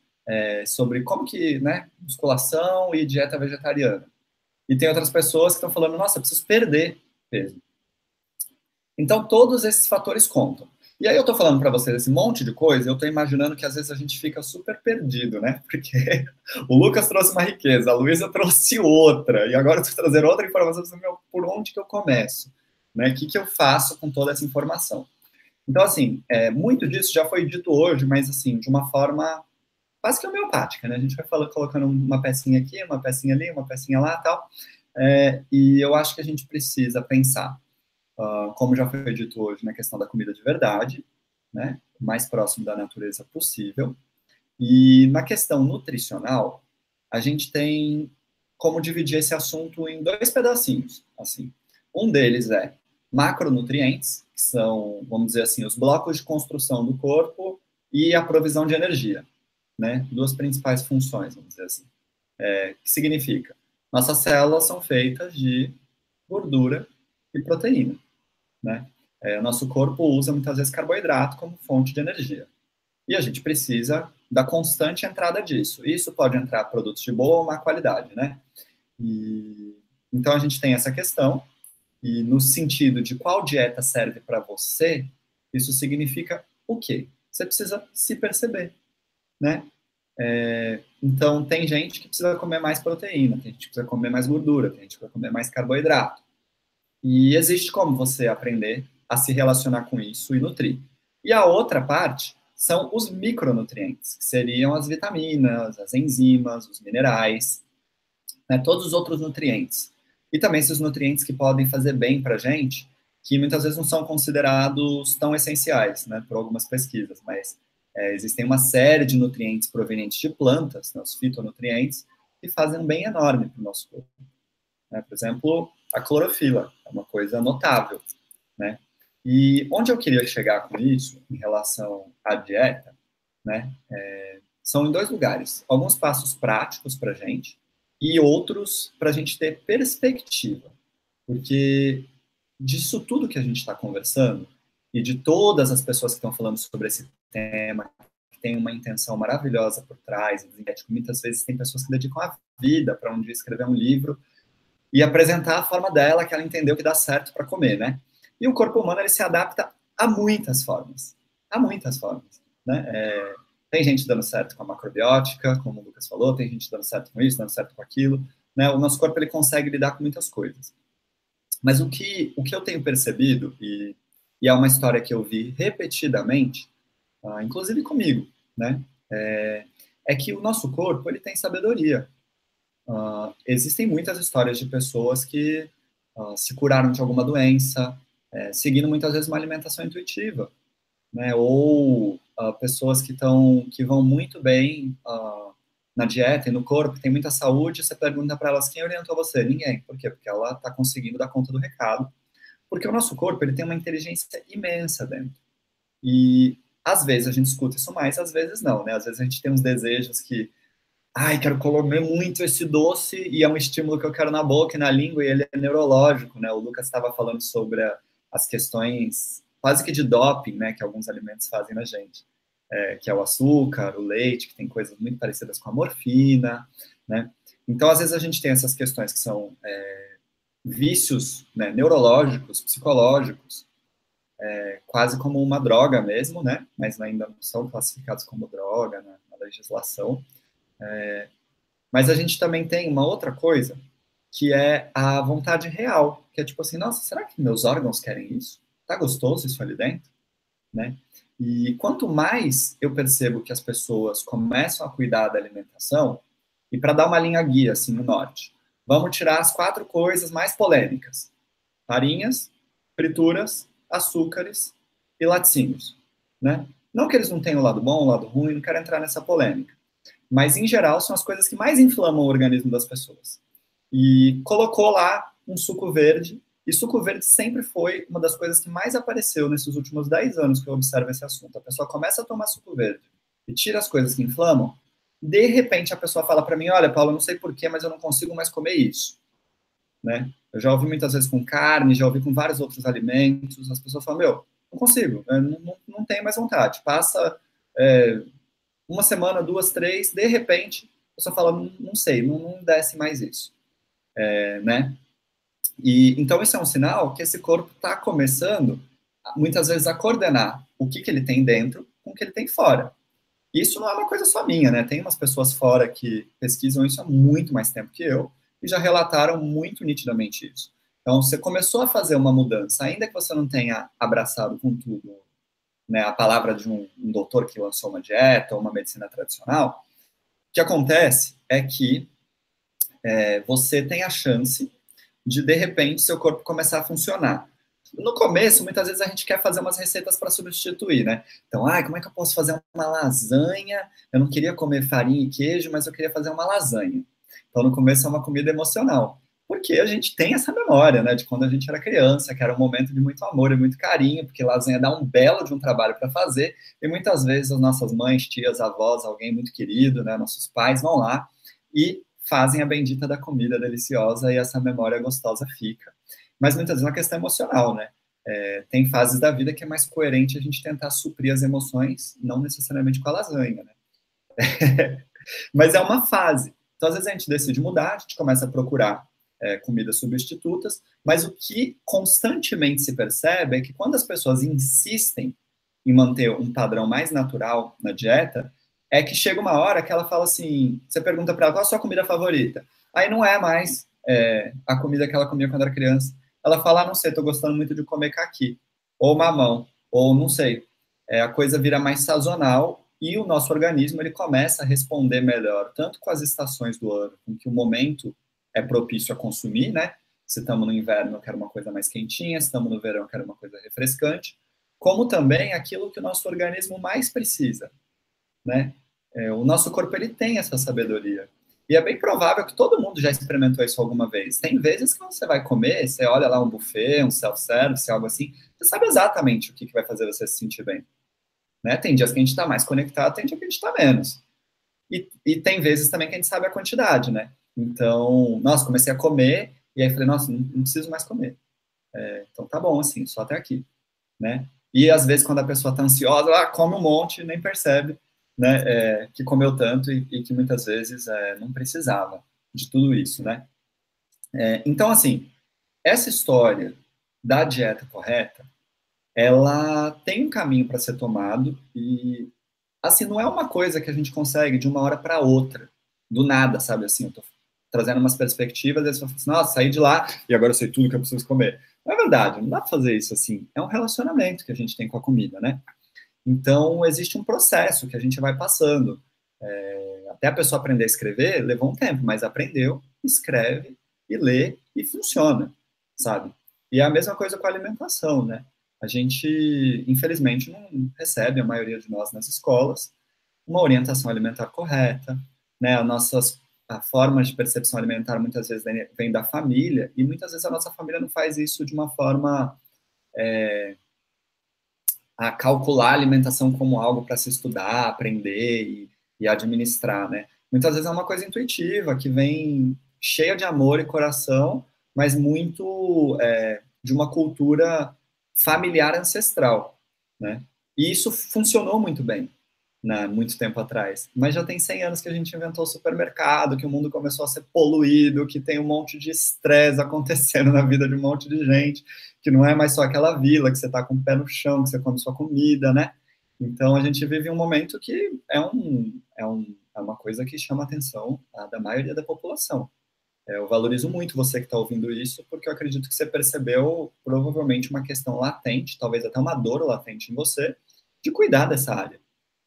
sobre como que, né, musculação e dieta vegetariana. E tem outras pessoas que estão falando, nossa, eu preciso perder peso. Então, todos esses fatores contam. E aí eu estou falando para vocês esse monte de coisa, eu estou imaginando que às vezes a gente fica super perdido, né? Porque o Lucas trouxe uma riqueza, a Luísa trouxe outra, e agora eu estou trazendo outra informação, por onde que eu começo? Né? O que eu faço com toda essa informação? Então, assim, muito disso já foi dito hoje, mas, assim, de uma forma quase que homeopática, né? A gente vai colocando uma pecinha aqui, uma pecinha ali, uma pecinha lá, tal. E eu acho que a gente precisa pensar, como já foi dito hoje, na questão da comida de verdade, né? O mais próximo da natureza possível. E na questão nutricional, a gente tem como dividir esse assunto em dois pedacinhos, assim. Um deles é macronutrientes, que são, vamos dizer assim, os blocos de construção do corpo e a provisão de energia, né? Duas principais funções, vamos dizer assim. Que significa? Nossas células são feitas de gordura e proteína, né? Nosso corpo usa muitas vezes carboidrato como fonte de energia. E a gente precisa da constante entrada disso. Isso pode entrar produtos de boa ou má qualidade, né? Então a gente tem essa questão, e no sentido de qual dieta serve para você, isso significa o quê? Você precisa se perceber, né? Então, tem gente que precisa comer mais proteína, tem gente que precisa comer mais gordura, tem gente que precisa comer mais carboidrato. E existe como você aprender a se relacionar com isso e nutrir. E a outra parte são os micronutrientes, que seriam as vitaminas, as enzimas, os minerais, né, todos os outros nutrientes. E também esses nutrientes que podem fazer bem para a gente, que muitas vezes não são considerados tão essenciais, né, por algumas pesquisas, mas existem uma série de nutrientes provenientes de plantas, né, os fitonutrientes, que fazem um bem enorme para o nosso corpo. Né? Por exemplo, a clorofila é uma coisa notável, né? E onde eu queria chegar com isso, em relação à dieta, né, são em dois lugares. Alguns passos práticos para a gente e outros para a gente ter perspectiva. Porque disso tudo que a gente está conversando e de todas as pessoas que estão falando sobre esse tema, que tem uma intenção maravilhosa por trás, muitas vezes tem pessoas que dedicam a vida para um dia escrever um livro e apresentar a forma dela, que ela entendeu que dá certo para comer, né? E o corpo humano, ele se adapta a muitas formas. A muitas formas, né? Tem gente dando certo com a macrobiótica, como o Lucas falou, tem gente dando certo com isso, dando certo com aquilo, né? O nosso corpo, ele consegue lidar com muitas coisas. Mas o que eu tenho percebido, e é uma história que eu vi repetidamente, inclusive comigo, né? É que o nosso corpo, ele tem sabedoria. Existem muitas histórias de pessoas que se curaram de alguma doença, seguindo muitas vezes uma alimentação intuitiva, né? Ou pessoas que vão muito bem na dieta e no corpo, tem muita saúde, você pergunta para elas quem orientou você? Ninguém. Por quê? Porque ela está conseguindo dar conta do recado. Porque o nosso corpo, ele tem uma inteligência imensa dentro. E às vezes a gente escuta isso mais, às vezes não, né? Às vezes a gente tem uns desejos que quero comer muito esse doce e é um estímulo que eu quero na boca e na língua e ele é neurológico, né? O Lucas estava falando sobre as questões quase que de doping, né, que alguns alimentos fazem na gente, que é o açúcar, o leite, que tem coisas muito parecidas com a morfina, né? Então, às vezes a gente tem essas questões que são vícios, né, neurológicos, psicológicos, quase como uma droga mesmo, né? Mas ainda não são classificados como droga na legislação. Mas a gente também tem uma outra coisa, que é a vontade real, que é tipo assim, nossa, será que meus órgãos querem isso? Tá gostoso isso ali dentro? Né? E quanto mais eu percebo que as pessoas começam a cuidar da alimentação, e para dar uma linha guia, assim, no norte, vamos tirar as 4 coisas mais polêmicas. Farinhas, frituras, açúcares e laticínios, né? Não que eles não tenham o lado bom, o lado ruim, não quero entrar nessa polêmica. Mas, em geral, são as coisas que mais inflamam o organismo das pessoas. E colocou lá um suco verde, e suco verde sempre foi uma das coisas que mais apareceu nesses últimos 10 anos que eu observo esse assunto. A pessoa começa a tomar suco verde e tira as coisas que inflamam, de repente a pessoa fala para mim, olha, Paulo, eu não sei porquê, mas eu não consigo mais comer isso. Né? Eu já ouvi muitas vezes com carne, já ouvi com vários outros alimentos, as pessoas falam, não consigo, não tenho mais vontade. Passa uma semana, 2, 3, de repente, a pessoa fala, não sei, não desce mais isso. Né? E, então, isso é um sinal que esse corpo está começando, muitas vezes, a coordenar o que ele tem dentro com o que ele tem fora. Isso não é uma coisa só minha, né? Tem umas pessoas fora que pesquisam isso há muito mais tempo que eu e já relataram muito nitidamente isso. Então, você começou a fazer uma mudança, ainda que você não tenha abraçado com tudo, né, a palavra de um doutor que lançou uma dieta ou uma medicina tradicional, que acontece é que você tem a chance de repente, seu corpo começar a funcionar. No começo, muitas vezes a gente quer fazer umas receitas para substituir, né? Então, como é que eu posso fazer uma lasanha? Eu não queria comer farinha e queijo, mas eu queria fazer uma lasanha. Então, no começo é uma comida emocional. Porque a gente tem essa memória, né? De quando a gente era criança, que era um momento de muito amor e muito carinho, porque lasanha dá um belo de um trabalho para fazer, e muitas vezes as nossas mães, tias, avós, alguém muito querido, né? Nossos pais vão lá e fazem a bendita da comida deliciosa e essa memória gostosa fica. Mas muitas vezes é uma questão emocional, né? Tem fases da vida que é mais coerente a gente tentar suprir as emoções, não necessariamente com a lasanha, né? Mas é uma fase. Então, às vezes a gente decide mudar, a gente começa a procurar comidas substitutas, mas o que constantemente se percebe é que quando as pessoas insistem em manter um padrão mais natural na dieta, é que chega uma hora que ela fala assim, você pergunta para ela, qual a sua comida favorita? Aí não é mais a comida que ela comia quando era criança. Ela fala, não sei, estou gostando muito de comer caqui, ou mamão, ou não sei. A coisa vira mais sazonal e o nosso organismo ele começa a responder melhor, tanto com as estações do ano, em que o momento é propício a consumir, né? Se estamos no inverno, eu quero uma coisa mais quentinha, se estamos no verão, eu quero uma coisa refrescante, como também aquilo que o nosso organismo mais precisa, né? O nosso corpo ele tem essa sabedoria. E é bem provável que todo mundo já experimentou isso alguma vez. Tem vezes que você vai comer, você olha lá um buffet, um self-service, algo assim, você sabe exatamente o que vai fazer você se sentir bem. Né? Tem dias que a gente está mais conectado, tem dias que a gente está menos. E tem vezes também que a gente sabe a quantidade, né? Então, nossa, comecei a comer, e aí falei, nossa, não preciso mais comer. Então tá bom, assim, só até aqui, né? E às vezes quando a pessoa está ansiosa, ela come um monte e nem percebe, né, que comeu tanto e que muitas vezes não precisava de tudo isso, né? Então, assim, essa história da dieta correta, ela tem um caminho para ser tomado e, assim, não é uma coisa que a gente consegue de uma hora para outra, do nada, sabe? Assim, eu tô trazendo umas perspectivas, e aí você fala assim, nossa, saí de lá e agora eu sei tudo que eu preciso comer. Não é verdade, não dá para fazer isso assim. É um relacionamento que a gente tem com a comida, né? Então, existe um processo que a gente vai passando. Até a pessoa aprender a escrever, levou um tempo, mas aprendeu, escreve e lê e funciona, sabe? E é a mesma coisa com a alimentação, né? A gente, infelizmente, não recebe, a maioria de nós nas escolas, uma orientação alimentar correta, né? A forma de percepção alimentar muitas vezes vem da família, e muitas vezes a nossa família não faz isso de uma forma a calcular a alimentação como algo para se estudar, aprender e administrar, né? Muitas vezes é uma coisa intuitiva, que vem cheia de amor e coração, mas muito de uma cultura familiar ancestral, né? E isso funcionou muito bem, né, muito tempo atrás. Mas já tem 100 anos que a gente inventou o supermercado, que o mundo começou a ser poluído, que tem um monte de estresse acontecendo na vida de um monte de gente, que não é mais só aquela vila, que você está com o pé no chão, que você come sua comida, né? Então, a gente vive um momento que é uma coisa que chama a atenção da maioria da população. Eu valorizo muito você que está ouvindo isso, porque eu acredito que você percebeu provavelmente uma questão latente, talvez até uma dor latente em você, de cuidar dessa área.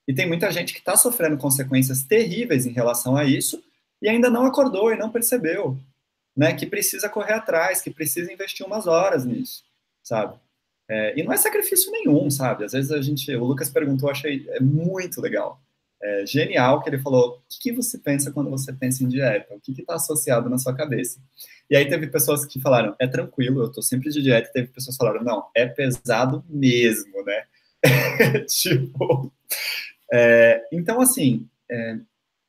E tem muita gente que está sofrendo consequências terríveis em relação a isso e ainda não acordou e não percebeu, né? Que precisa correr atrás, que precisa investir umas horas nisso, sabe? E não é sacrifício nenhum, sabe? Às vezes o Lucas perguntou, achei muito legal. Genial que ele falou, o que você pensa quando você pensa em dieta? O que está associado na sua cabeça? E aí teve pessoas que falaram, é tranquilo, eu estou sempre de dieta, e teve pessoas que falaram, não, é pesado mesmo, né? Tipo... então, assim,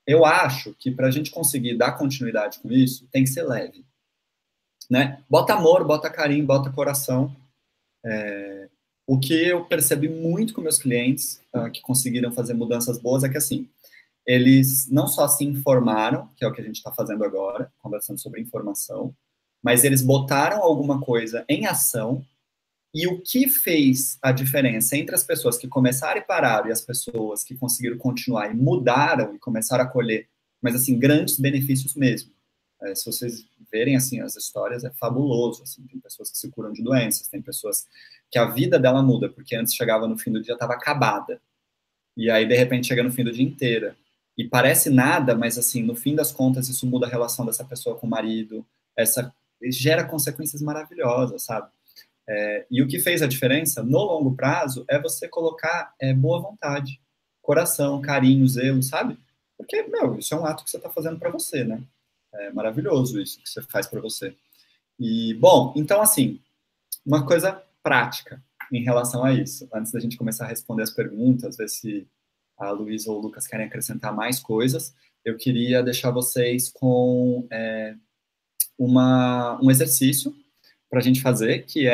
eu acho que para a gente conseguir dar continuidade com isso, tem que ser leve, né? Bota amor, bota carinho, bota coração. O que eu percebi muito com meus clientes que conseguiram fazer mudanças boas é que, assim, eles não só se informaram, que é o que a gente está fazendo agora, conversando sobre informação, mas eles botaram alguma coisa em ação. E o que fez a diferença entre as pessoas que começaram e pararam e as pessoas que conseguiram continuar e mudaram e começaram a colher, mas, assim, grandes benefícios mesmo. Se vocês verem, assim, as histórias, é fabuloso, assim, tem pessoas que se curam de doenças, tem pessoas que a vida dela muda, porque antes chegava no fim do dia, estava acabada. E aí, de repente, chega no fim do dia inteira. E parece nada, mas assim, no fim das contas, isso muda a relação dessa pessoa com o marido, gera consequências maravilhosas, sabe? E o que fez a diferença no longo prazo é você colocar boa vontade, coração, carinho, zelo, sabe? Porque, meu, isso é um ato que você está fazendo para você, né? É maravilhoso isso que você faz para você. E, bom, então, assim, uma coisa prática em relação a isso, antes da gente começar a responder as perguntas, ver se a Luísa ou o Lucas querem acrescentar mais coisas, eu queria deixar vocês com um exercício para a gente fazer, que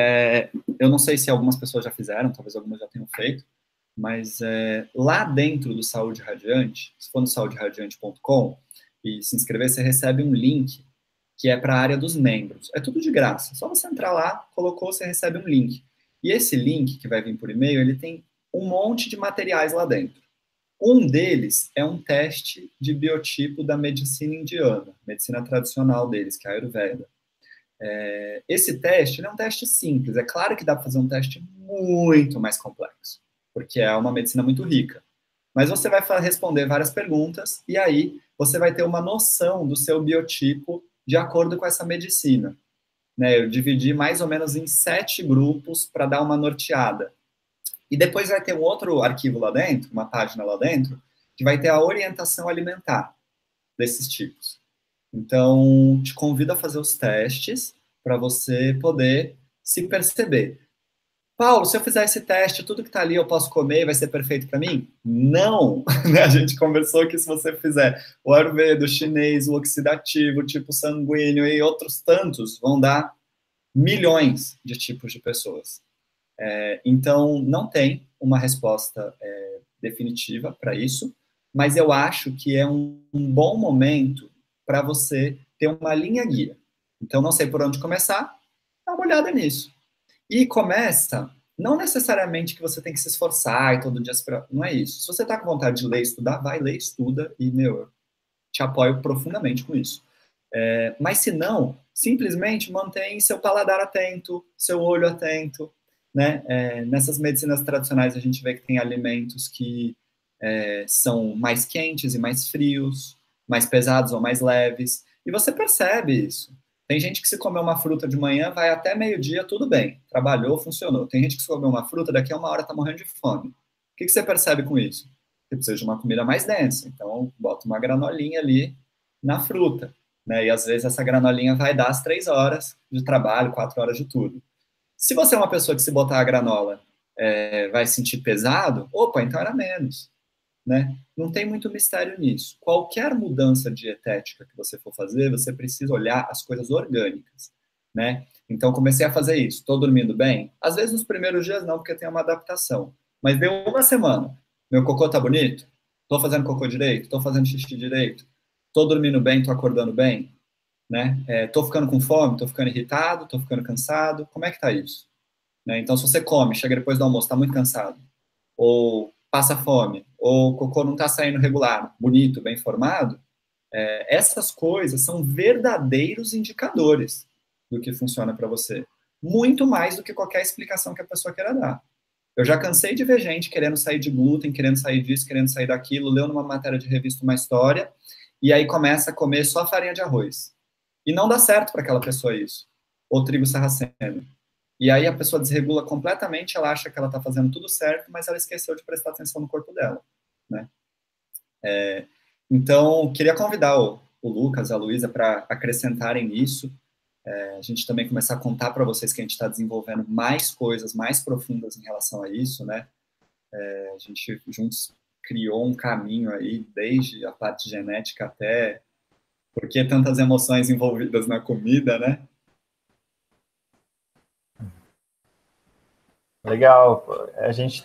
eu não sei se algumas pessoas já fizeram, talvez algumas já tenham feito, mas lá dentro do Saúde Radiante, se for no sauderadiante.com e se inscrever, você recebe um link que é para a área dos membros. É tudo de graça. Só você entrar lá, colocou, você recebe um link. E esse link, que vai vir por e-mail, ele tem um monte de materiais lá dentro. Um deles é um teste de biotipo da medicina indiana, medicina tradicional deles, que é a Ayurveda. Esse teste é um teste simples. É claro que dá para fazer um teste muito mais complexo, porque é uma medicina muito rica. Mas você vai responder várias perguntas e aí você vai ter uma noção do seu biotipo de acordo com essa medicina. Né? Eu dividi mais ou menos em 7 grupos para dar uma norteada. E depois vai ter um outro arquivo lá dentro, uma página lá dentro, que vai ter a orientação alimentar desses tipos. Então, te convido a fazer os testes para você poder se perceber. Paulo, se eu fizer esse teste, tudo que está ali eu posso comer e vai ser perfeito para mim? Não! A gente conversou que se você fizer o Ayurveda, o chinês, o oxidativo, o tipo sanguíneo e outros tantos, vão dar milhões de tipos de pessoas. Então, não tem uma resposta definitiva para isso, mas eu acho que é um bom momento para você ter uma linha guia. Então, não sei por onde começar, dá uma olhada nisso. E começa, não necessariamente que você tem que se esforçar e todo dia não é isso. Se você está com vontade de ler e estudar, vai ler, estuda e, eu te apoio profundamente com isso. Mas se não, simplesmente mantém seu paladar atento, seu olho atento, né? Nessas medicinas tradicionais a gente vê que tem alimentos que são mais quentes e mais frios, mais pesados ou mais leves, e você percebe isso. Tem gente que se comer uma fruta de manhã, vai até meio-dia, tudo bem. Trabalhou, funcionou. Tem gente que se comer uma fruta, daqui a 1 hora está morrendo de fome. O que você percebe com isso? Você precisa de uma comida mais densa. Então, bota uma granolinha ali na fruta. Né? E, às vezes, essa granolinha vai dar as 3 horas de trabalho, 4 horas de tudo. Se você é uma pessoa que se botar a granola vai sentir pesado, opa, então era menos. Né? Não tem muito mistério nisso. Qualquer mudança dietética que você for fazer, você precisa olhar as coisas orgânicas, né? Então, comecei a fazer isso. Estou dormindo bem? Às vezes, nos primeiros dias, não, porque tem uma adaptação. Mas deu 1 semana. Meu cocô tá bonito? Estou fazendo cocô direito? Estou fazendo xixi direito? Estou dormindo bem? Estou acordando bem? Né? Estou ficando com fome? Estou ficando irritado? Estou ficando cansado? Como é que tá isso? Né? Então, se você come, chega depois do almoço, está muito cansado, ou passa fome, ou o cocô não está saindo regular, bonito, bem formado, essas coisas são verdadeiros indicadores do que funciona para você. Muito mais do que qualquer explicação que a pessoa queira dar. Eu já cansei de ver gente querendo sair de glúten, querendo sair disso, querendo sair daquilo, leu numa matéria de revista uma história, e aí começa a comer só farinha de arroz. E não dá certo para aquela pessoa isso. Ou trigo sarraceno. E aí a pessoa desregula completamente, ela acha que ela está fazendo tudo certo, mas ela esqueceu de prestar atenção no corpo dela, né? Então, queria convidar o Lucas, a Luísa, para acrescentarem nisso. A gente também começar a contar para vocês que a gente está desenvolvendo mais coisas mais profundas em relação a isso, né? A gente juntos criou um caminho aí, desde a parte genética até por que tantas emoções envolvidas na comida, né? Legal. A gente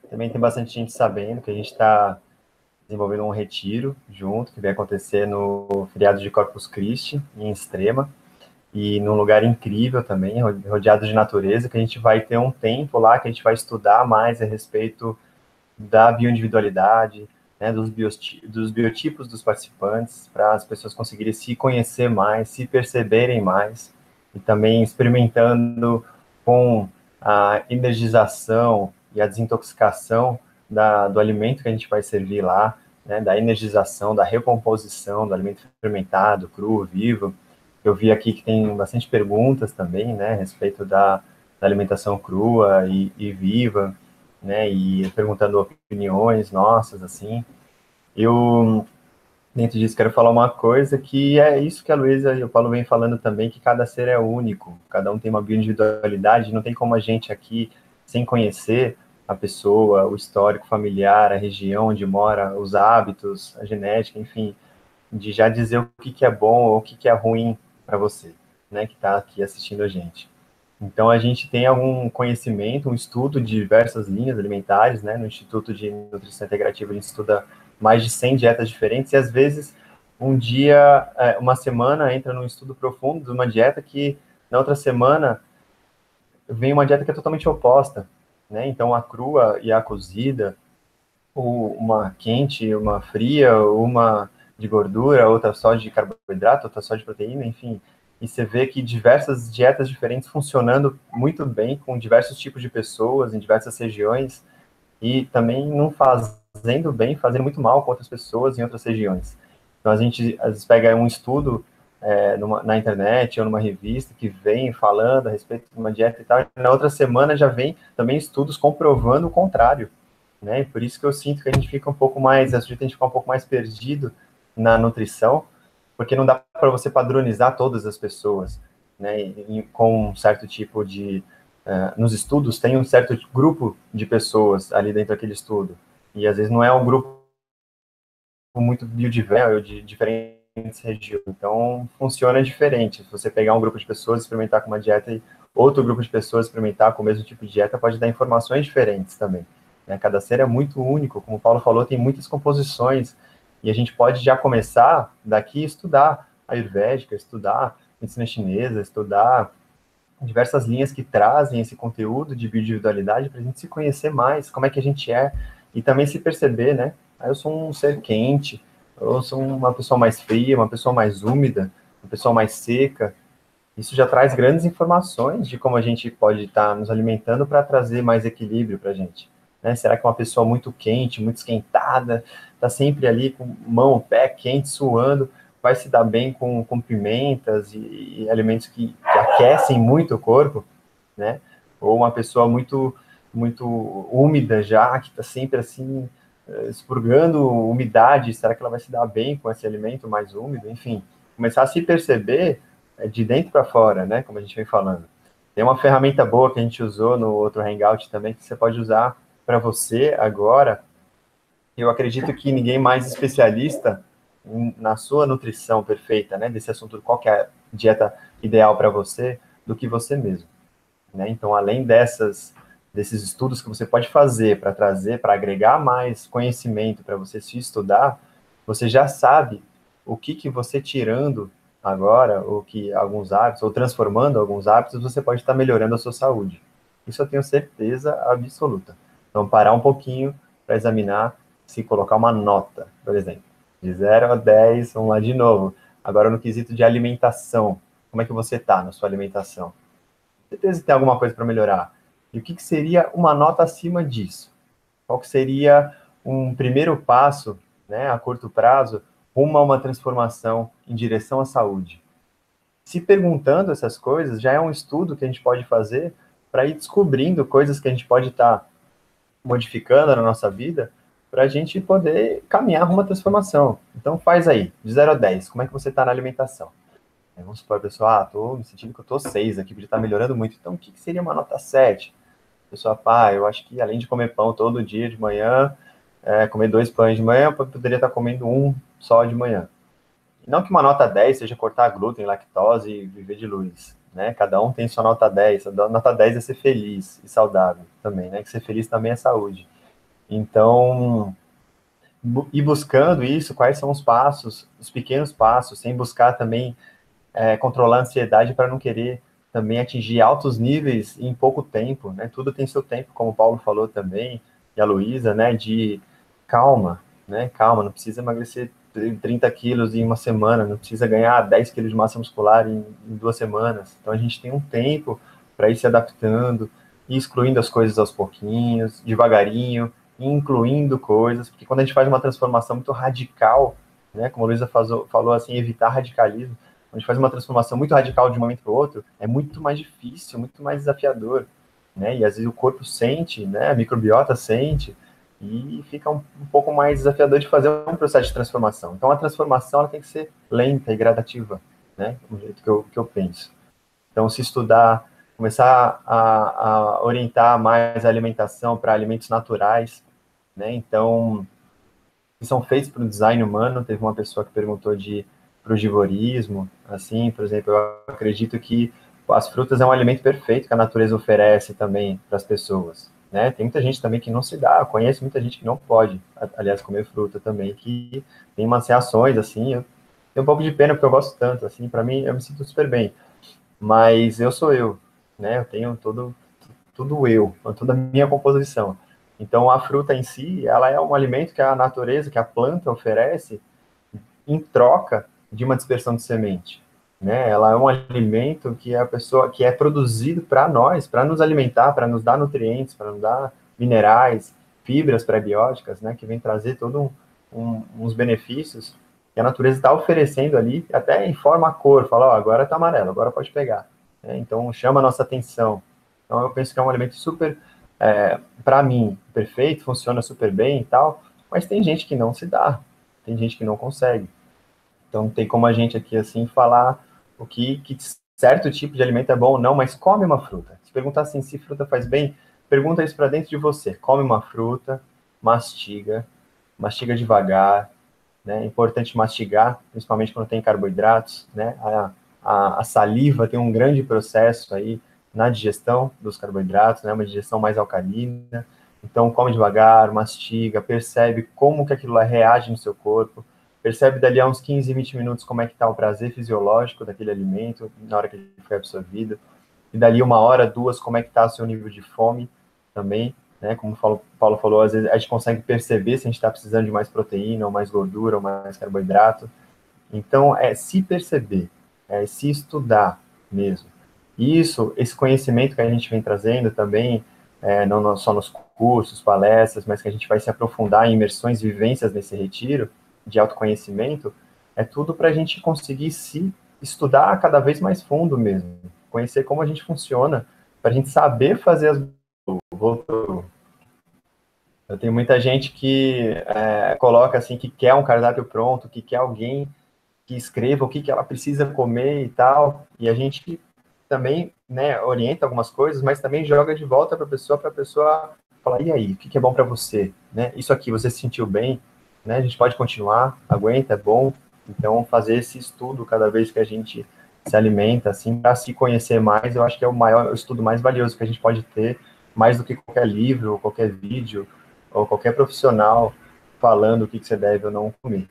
também tem bastante gente sabendo que a gente está desenvolvendo um retiro junto, que vai acontecer no feriado de Corpus Christi, em Extrema, e num lugar incrível também, rodeado de natureza, que a gente vai ter um tempo lá, que a gente vai estudar mais a respeito da bioindividualidade, né, dos biotipos dos participantes, para as pessoas conseguirem se conhecer mais, se perceberem mais, e também experimentando com a energização e a desintoxicação do alimento que a gente vai servir lá, né, da energização, da recomposição do alimento fermentado, cru, vivo. Eu vi aqui que tem bastante perguntas também, né, a respeito da alimentação crua e viva, né, e perguntando opiniões nossas, assim. Eu, dentro disso, quero falar uma coisa que é isso que a Luísa e o Paulo vem falando também, que cada ser é único, cada um tem uma bioindividualidade, não tem como a gente aqui, sem conhecer a pessoa, o histórico familiar, a região onde mora, os hábitos, a genética, enfim, de já dizer o que é bom ou o que é ruim para você, né, que está aqui assistindo a gente. Então, a gente tem algum conhecimento, um estudo de diversas linhas alimentares, né? No Instituto de Nutrição Integrativa, a gente estuda mais de 100 dietas diferentes, e às vezes, um dia, uma semana, entra num estudo profundo de uma dieta que, na outra semana, vem uma dieta que é totalmente oposta, né? Então, a crua e a cozida, uma quente, uma fria, uma de gordura, outra só de carboidrato, outra só de proteína, enfim. E você vê que diversas dietas diferentes funcionando muito bem com diversos tipos de pessoas em diversas regiões e também não fazendo bem, fazendo muito mal com outras pessoas em outras regiões. Então a gente às vezes pega um estudo na internet ou numa revista que vem falando a respeito de uma dieta e tal, e na outra semana já vem também estudos comprovando o contrário, né? E por isso que eu sinto que a gente fica um pouco mais, a gente fica um pouco mais perdido na nutrição, porque não dá para você padronizar todas as pessoas, né? Com um certo tipo de nos estudos tem um certo grupo de pessoas ali dentro daquele estudo, e às vezes não é um grupo muito biodiverso, de diferentes regiões, então funciona diferente. Se você pegar um grupo de pessoas, experimentar com uma dieta e outro grupo de pessoas experimentar com o mesmo tipo de dieta, pode dar informações diferentes também, né? Cada ser é muito único, como o Paulo falou, tem muitas composições, e a gente pode já começar daqui a estudar a Ayurvédica, estudar medicina chinesa, estudar diversas linhas que trazem esse conteúdo de bioindividualidade para a gente se conhecer mais, como é que a gente é, e também se perceber, né? Eu sou um ser quente, eu sou uma pessoa mais fria, uma pessoa mais úmida, uma pessoa mais seca. Isso já traz grandes informações de como a gente pode estar nos alimentando para trazer mais equilíbrio para a gente, né? Será que uma pessoa muito quente, muito esquentada, está sempre ali com mão, pé quente, suando, vai se dar bem com pimentas e alimentos que aquecem muito o corpo, né? Ou uma pessoa muito úmida já, que está sempre assim, expurgando umidade, será que ela vai se dar bem com esse alimento mais úmido? Enfim, começar a se perceber de dentro para fora, né? Como a gente vem falando. Tem uma ferramenta boa que a gente usou no outro Hangout também, que você pode usar para você agora. Eu acredito que ninguém mais especialista na sua nutrição perfeita, né? Desse assunto, qual que é a dieta ideal para você, do que você mesmo, né? Então, além desses estudos que você pode fazer para trazer, para agregar mais conhecimento para você se estudar, você já sabe o que você tirando agora, ou que alguns hábitos, ou transformando alguns hábitos, você pode estar melhorando a sua saúde. Isso eu tenho certeza absoluta. Então, parar um pouquinho para examinar, se colocar uma nota, por exemplo, de 0 a 10, vamos lá de novo. Agora, no quesito de alimentação, como é que você está na sua alimentação? Certeza que tem alguma coisa para melhorar. E o que seria uma nota acima disso? Qual que seria um primeiro passo, né, a curto prazo, rumo a uma transformação em direção à saúde? Se perguntando essas coisas, já é um estudo que a gente pode fazer para ir descobrindo coisas que a gente pode estar modificando na nossa vida para a gente poder caminhar rumo à transformação. Então faz aí, de 0 a 10, como é que você está na alimentação? Vamos supor, pessoal, tô me sentindo que eu tô 6 aqui, porque tá melhorando muito. Então, o que seria uma nota 7? Pessoal, eu acho que além de comer pão todo dia de manhã, comer 2 pães de manhã, eu poderia estar comendo um só de manhã. E não que uma nota 10 seja cortar glúten, lactose e viver de luz, né? Cada um tem sua nota 10. A nota 10 é ser feliz e saudável também, né? Que ser feliz também é saúde. Então, ir buscando isso, quais são os passos, os pequenos passos, sem buscar também controlar a ansiedade para não querer também atingir altos níveis em pouco tempo, né? Tudo tem seu tempo, como o Paulo falou também, e a Luísa, né? De calma, né? Calma, não precisa emagrecer 30 quilos em uma semana, não precisa ganhar 10 quilos de massa muscular em 2 semanas. Então, a gente tem um tempo para ir se adaptando, ir excluindo as coisas aos pouquinhos, devagarinho, incluindo coisas, porque quando a gente faz uma transformação muito radical, né, como a Luísa falou assim, evitar radicalismo, quando a gente faz uma transformação muito radical de um momento para o outro, é muito mais difícil, muito mais desafiador, né, e às vezes o corpo sente, né, a microbiota sente, e fica um pouco mais desafiador de fazer um processo de transformação. Então a transformação ela tem que ser lenta e gradativa, né, do jeito que eu penso. Então se estudar, começar a orientar mais a alimentação para alimentos naturais, né, então que são feitos para o design humano. Teve uma pessoa que perguntou de frugivorismo, assim, por exemplo, eu acredito que as frutas é um alimento perfeito que a natureza oferece também para as pessoas, né? Tem muita gente também que não se dá, eu conheço muita gente que não pode, aliás, comer fruta também, que tem umas reações, assim, eu tenho um pouco de pena porque eu gosto tanto, assim, para mim, eu me sinto super bem, mas eu sou eu, né? Eu tenho tudo eu, toda a minha composição. Então, a fruta em si, ela é um alimento que a natureza, que a planta oferece em troca de uma dispersão de semente, né? Ela é um alimento que a pessoa, que é produzido para nós, para nos alimentar, para nos dar nutrientes, para nos dar minerais, fibras pré-bióticas, né? Que vem trazer todos uns benefícios que a natureza está oferecendo ali, até informa a cor, fala, ó, agora está amarelo, agora pode pegar, né? Então, chama a nossa atenção. Então, eu penso que é um alimento super, para mim, perfeito, funciona super bem e tal, mas tem gente que não se dá, tem gente que não consegue. Então, tem como a gente aqui, assim, falar o que certo tipo de alimento é bom ou não, mas come uma fruta. Se perguntar assim, se fruta faz bem, pergunta isso para dentro de você. Come uma fruta, mastiga devagar, né? É importante mastigar, principalmente quando tem carboidratos, né? A saliva tem um grande processo aí na digestão dos carboidratos, né? Uma digestão mais alcalina. Então, come devagar, mastiga, percebe como que aquilo lá reage no seu corpo, percebe dali a uns 15, 20 minutos como é que está o prazer fisiológico daquele alimento, na hora que ele foi absorvido, e dali 1 hora, 2, como é que está o seu nível de fome também, né? Como o Paulo falou, às vezes a gente consegue perceber se a gente está precisando de mais proteína, ou mais gordura, ou mais carboidrato. Então, é se perceber, é se estudar mesmo. Isso, esse conhecimento que a gente vem trazendo também, não só nos cursos, palestras, mas que a gente vai se aprofundar em imersões, vivências nesse retiro de autoconhecimento, é tudo para a gente conseguir se estudar cada vez mais fundo mesmo, conhecer como a gente funciona, para a gente saber fazer as... Voltou. Eu tenho muita gente que coloca assim, que quer um cardápio pronto, que quer alguém que escreva o que ela precisa comer e tal, e a gente também, né, orienta algumas coisas, mas também joga de volta para a pessoa falar, e aí, o que é bom para você? Né? Isso aqui, você se sentiu bem? Né? A gente pode continuar, aguenta, é bom. Então, fazer esse estudo cada vez que a gente se alimenta, assim, para se conhecer mais, eu acho que é o estudo mais valioso que a gente pode ter, mais do que qualquer livro, ou qualquer vídeo, ou qualquer profissional falando o que você deve ou não comer.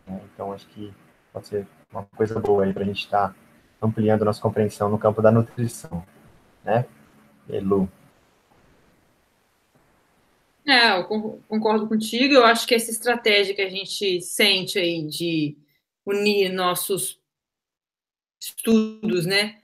Né? Então, acho que pode ser uma coisa boa aí para a gente estar ampliando nossa compreensão no campo da nutrição, né? Elu. Eu concordo contigo. Eu acho que essa estratégia que a gente sente aí de unir nossos estudos, né,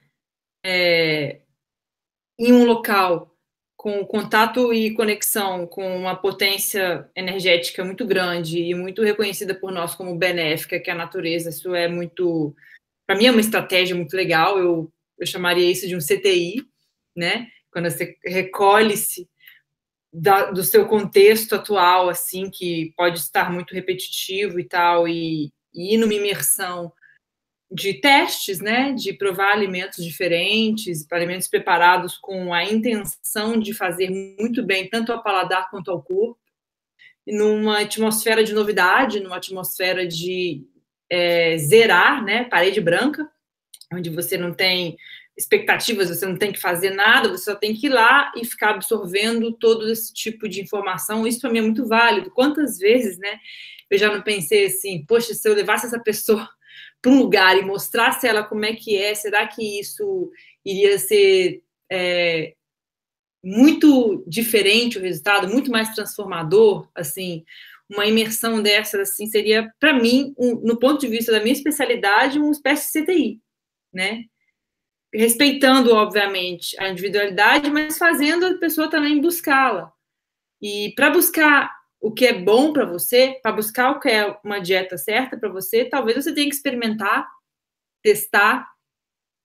em um local com contato e conexão com uma potência energética muito grande e muito reconhecida por nós como benéfica, que é a natureza, isso é muito, para mim é uma estratégia muito legal. Eu chamaria isso de um CTI, né? Quando você recolhe-se do seu contexto atual, assim, que pode estar muito repetitivo e tal, e ir numa imersão de testes, né, de provar alimentos diferentes, alimentos preparados com a intenção de fazer muito bem tanto ao paladar quanto ao corpo, numa atmosfera de novidade, numa atmosfera de zerar, né, parede branca, onde você não tem expectativas, você não tem que fazer nada, você só tem que ir lá e ficar absorvendo todo esse tipo de informação. Isso para mim é muito válido. Quantas vezes, né, eu já não pensei assim, poxa, se eu levasse essa pessoa para um lugar e mostrasse a ela como é que é, será que isso iria ser muito diferente o resultado, muito mais transformador? Assim, uma imersão dessas, assim, seria, para mim, no ponto de vista da minha especialidade, uma espécie de CTI, né? Respeitando, obviamente, a individualidade, mas fazendo a pessoa também buscá-la. E para buscar o que é bom para você, para buscar o que é uma dieta certa para você, talvez você tenha que experimentar, testar,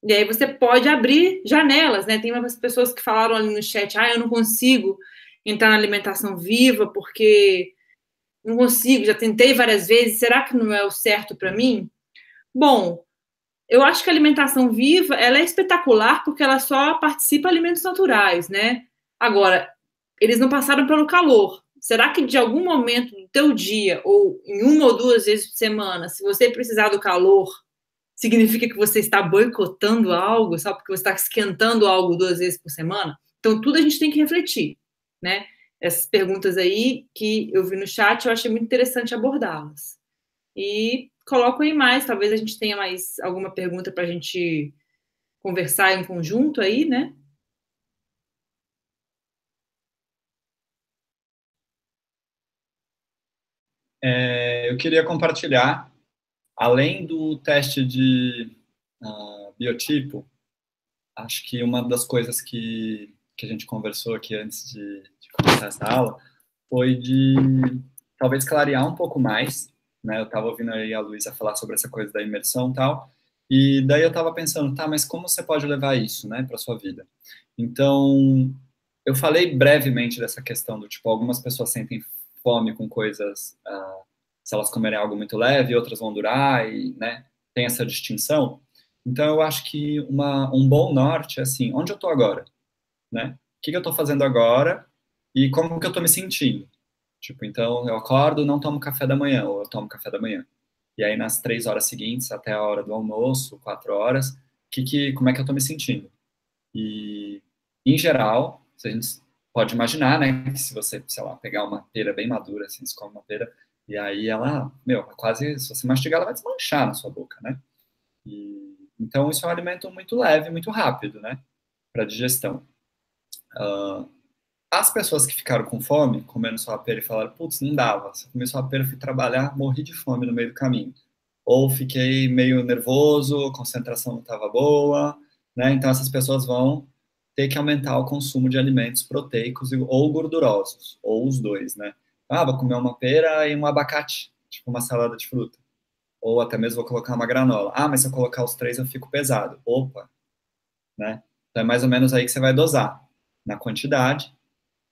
e aí você pode abrir janelas, né? Tem umas pessoas que falaram ali no chat, eu não consigo entrar na alimentação viva porque não consigo, já tentei várias vezes, será que não é o certo para mim? Bom, eu acho que a alimentação viva, ela é espetacular porque ela só participa de alimentos naturais, né? Agora, eles não passaram pelo calor. Será que de algum momento do teu dia, ou em uma ou duas vezes por semana, se você precisar do calor, significa que você está boicotando algo, só porque você está esquentando algo duas vezes por semana? Então, tudo a gente tem que refletir, né? Essas perguntas aí que eu vi no chat, eu achei muito interessante abordá-las. E coloco aí mais, talvez a gente tenha mais alguma pergunta para a gente conversar em conjunto aí, né? Eu queria compartilhar, além do teste de biotipo, acho que uma das coisas que a gente conversou aqui antes de começar essa aula foi de talvez clarear um pouco mais, né? Eu estava ouvindo aí a Luísa falar sobre essa coisa da imersão e tal, e daí eu estava pensando, tá, mas como você pode levar isso, né, para sua vida? Então, eu falei brevemente dessa questão do tipo, algumas pessoas sentem fome com coisas, se elas comerem algo muito leve, outras vão durar, e, né, tem essa distinção. Então, eu acho que um bom norte é assim, onde eu estou agora, né? O que eu estou fazendo agora e como que eu estou me sentindo. Tipo, então, eu acordo, não tomo café da manhã, ou eu tomo café da manhã. E aí, nas 3 horas seguintes, até a hora do almoço, 4 horas, como é que eu estou me sentindo? E, em geral, a gente pode imaginar, né, que se você, sei lá, pegar uma pera bem madura, assim, você come uma pera, e aí ela, quase, se você mastigar, ela vai desmanchar na sua boca, né? Então, isso é um alimento muito leve, muito rápido, né, para digestão. As pessoas que ficaram com fome, comendo só a pera e falaram, putz, não dava, se eu comi só a pera, fui trabalhar, morri de fome no meio do caminho. Ou fiquei meio nervoso, a concentração não estava boa, né? Então, essas pessoas vão ter que aumentar o consumo de alimentos proteicos ou gordurosos, ou os dois, né? Vou comer uma pera e um abacate, tipo uma salada de fruta. Ou até mesmo vou colocar uma granola. Mas se eu colocar os três, eu fico pesado. Opa, né? Então, é mais ou menos aí que você vai dosar, na quantidade.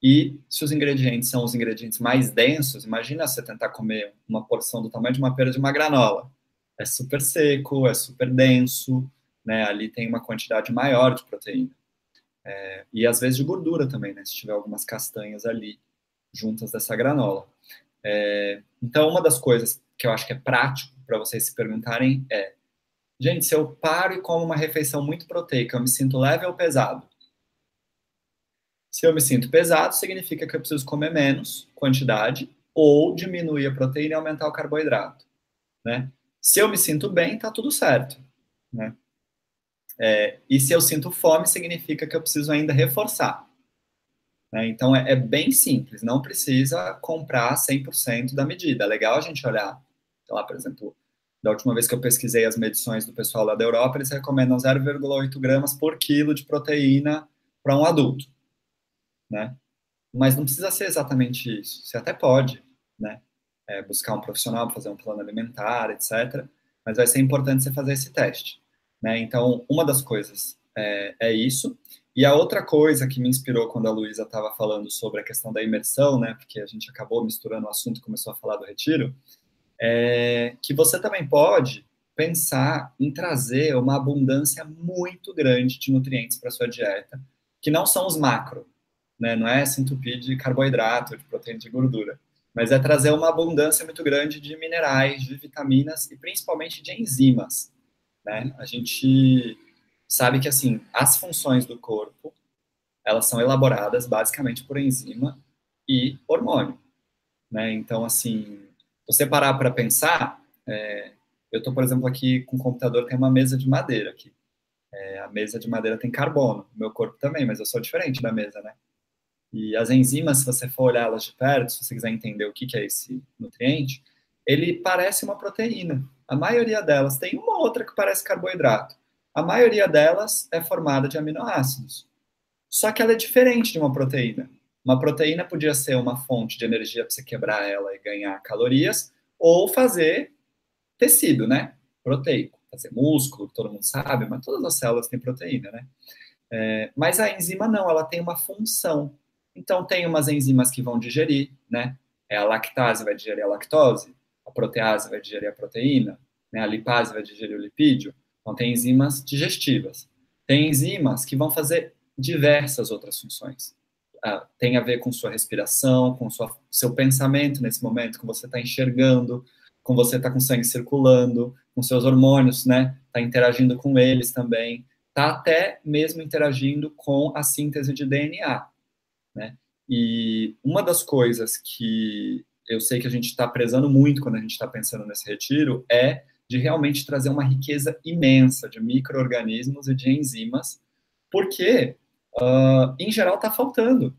E se os ingredientes são os ingredientes mais densos, imagina você tentar comer uma porção do tamanho de uma pera de uma granola. É super seco, é super denso, né? Ali tem uma quantidade maior de proteína. E às vezes de gordura também, né? Se tiver algumas castanhas ali juntas dessa granola. Então, uma das coisas que eu acho que é prático para vocês se perguntarem é: gente, se eu paro e como uma refeição muito proteica, eu me sinto leve ou pesado? Se eu me sinto pesado, significa que eu preciso comer menos quantidade ou diminuir a proteína e aumentar o carboidrato, né? Se eu me sinto bem, tá tudo certo, né? E se eu sinto fome, significa que eu preciso ainda reforçar, né? Então, é bem simples, não precisa comprar 100% da medida. É legal a gente olhar, sei lá, por exemplo, da última vez que eu pesquisei as medições do pessoal lá da Europa, eles recomendam 0,8 gramas por quilo de proteína para um adulto, né? Mas não precisa ser exatamente isso. Você até pode, né? Buscar um profissional para fazer um plano alimentar, etc. Mas vai ser importante você fazer esse teste, né? Então, uma das coisas é isso. E a outra coisa que me inspirou quando a Luísa estava falando sobre a questão da imersão, né? Porque a gente acabou misturando o assunto e começou a falar do retiro, é que você também pode pensar em trazer uma abundância muito grande de nutrientes para sua dieta, que não são os macro, né? Não é se entupir de carboidrato, de proteína, de gordura, mas é trazer uma abundância muito grande de minerais, de vitaminas e principalmente de enzimas, né? A gente sabe que, assim, as funções do corpo, elas são elaboradas basicamente por enzima e hormônio, né? Então, assim, você parar para pensar, eu estou, por exemplo, aqui com o computador, tem uma mesa de madeira aqui. A mesa de madeira tem carbono, o meu corpo também, mas eu sou diferente da mesa, né? E as enzimas, se você for olhar elas de perto, se você quiser entender o que é esse nutriente, ele parece uma proteína. A maioria delas tem uma ou outra que parece carboidrato. A maioria delas é formada de aminoácidos. Só que ela é diferente de uma proteína. Uma proteína podia ser uma fonte de energia para você quebrar ela e ganhar calorias, ou fazer tecido, né? Proteico, fazer músculo, que todo mundo sabe, mas todas as células têm proteína, né? Mas a enzima não, ela tem uma função. Então, tem umas enzimas que vão digerir, né? A lactase vai digerir a lactose, a protease vai digerir a proteína, né? A lipase vai digerir o lipídio. Então, tem enzimas digestivas. Tem enzimas que vão fazer diversas outras funções. Tem a ver com sua respiração, com seu pensamento nesse momento, com você está enxergando, com você está com sangue circulando, com seus hormônios, né? Está interagindo com eles também. Está até mesmo interagindo com a síntese de DNA, né? E uma das coisas que eu sei que a gente está prezando muito quando a gente está pensando nesse retiro é de realmente trazer uma riqueza imensa de micro-organismos e de enzimas, porque, em geral, está faltando,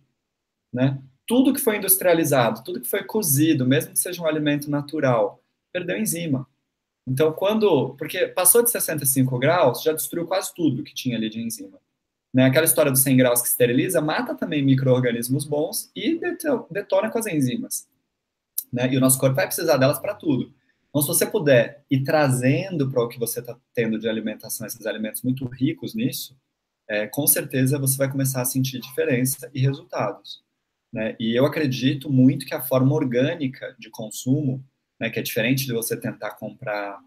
né? Tudo que foi industrializado, tudo que foi cozido, mesmo que seja um alimento natural, perdeu enzima. Então, porque passou de 65 graus, já destruiu quase tudo que tinha ali de enzima. Né? Aquela história dos 100 graus que esteriliza, mata também micro-organismos bons e detona com as enzimas. Né? E o nosso corpo vai precisar delas para tudo. Então, se você puder ir trazendo para o que você está tendo de alimentação, esses alimentos muito ricos nisso, com certeza você vai começar a sentir diferença e resultados. Né? E eu acredito muito que a forma orgânica de consumo, né, que é diferente de você tentar comprar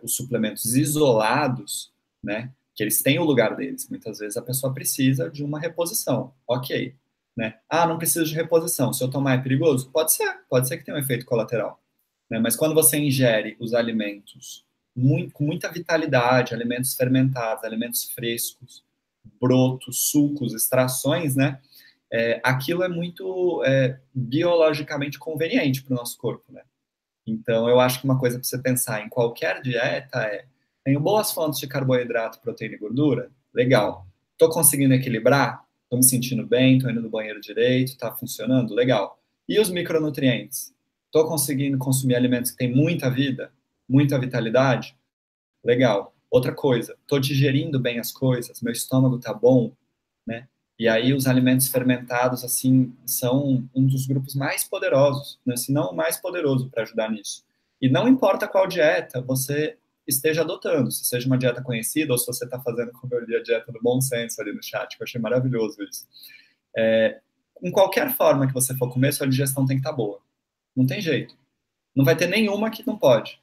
os suplementos isolados, né, que eles têm o lugar deles. Muitas vezes a pessoa precisa de uma reposição, ok. Né? Não preciso de reposição, se eu tomar é perigoso? Pode ser que tenha um efeito colateral. Né? Mas quando você ingere os alimentos com muita vitalidade, alimentos fermentados, alimentos frescos, brotos, sucos, extrações, né? Aquilo é muito biologicamente conveniente para o nosso corpo, né? Então, eu acho que uma coisa para você pensar em qualquer dieta tenho boas fontes de carboidrato, proteína e gordura? Legal. Estou conseguindo equilibrar? Estou me sentindo bem? Estou indo no banheiro direito? Está funcionando? Legal. E os micronutrientes? Estou conseguindo consumir alimentos que têm muita vida? Muita vitalidade? Legal. Outra coisa, estou digerindo bem as coisas? Meu estômago está bom? Né? E aí os alimentos fermentados, assim, são um dos grupos mais poderosos, né? Se não o mais poderoso para ajudar nisso. E não importa qual dieta você esteja adotando, se seja uma dieta conhecida ou se você está fazendo, como eu li, a dieta do bom senso ali no chat, que eu achei maravilhoso isso. Em qualquer forma que você for comer, sua digestão tem que estar boa. Não tem jeito. Não vai ter nenhuma que não pode.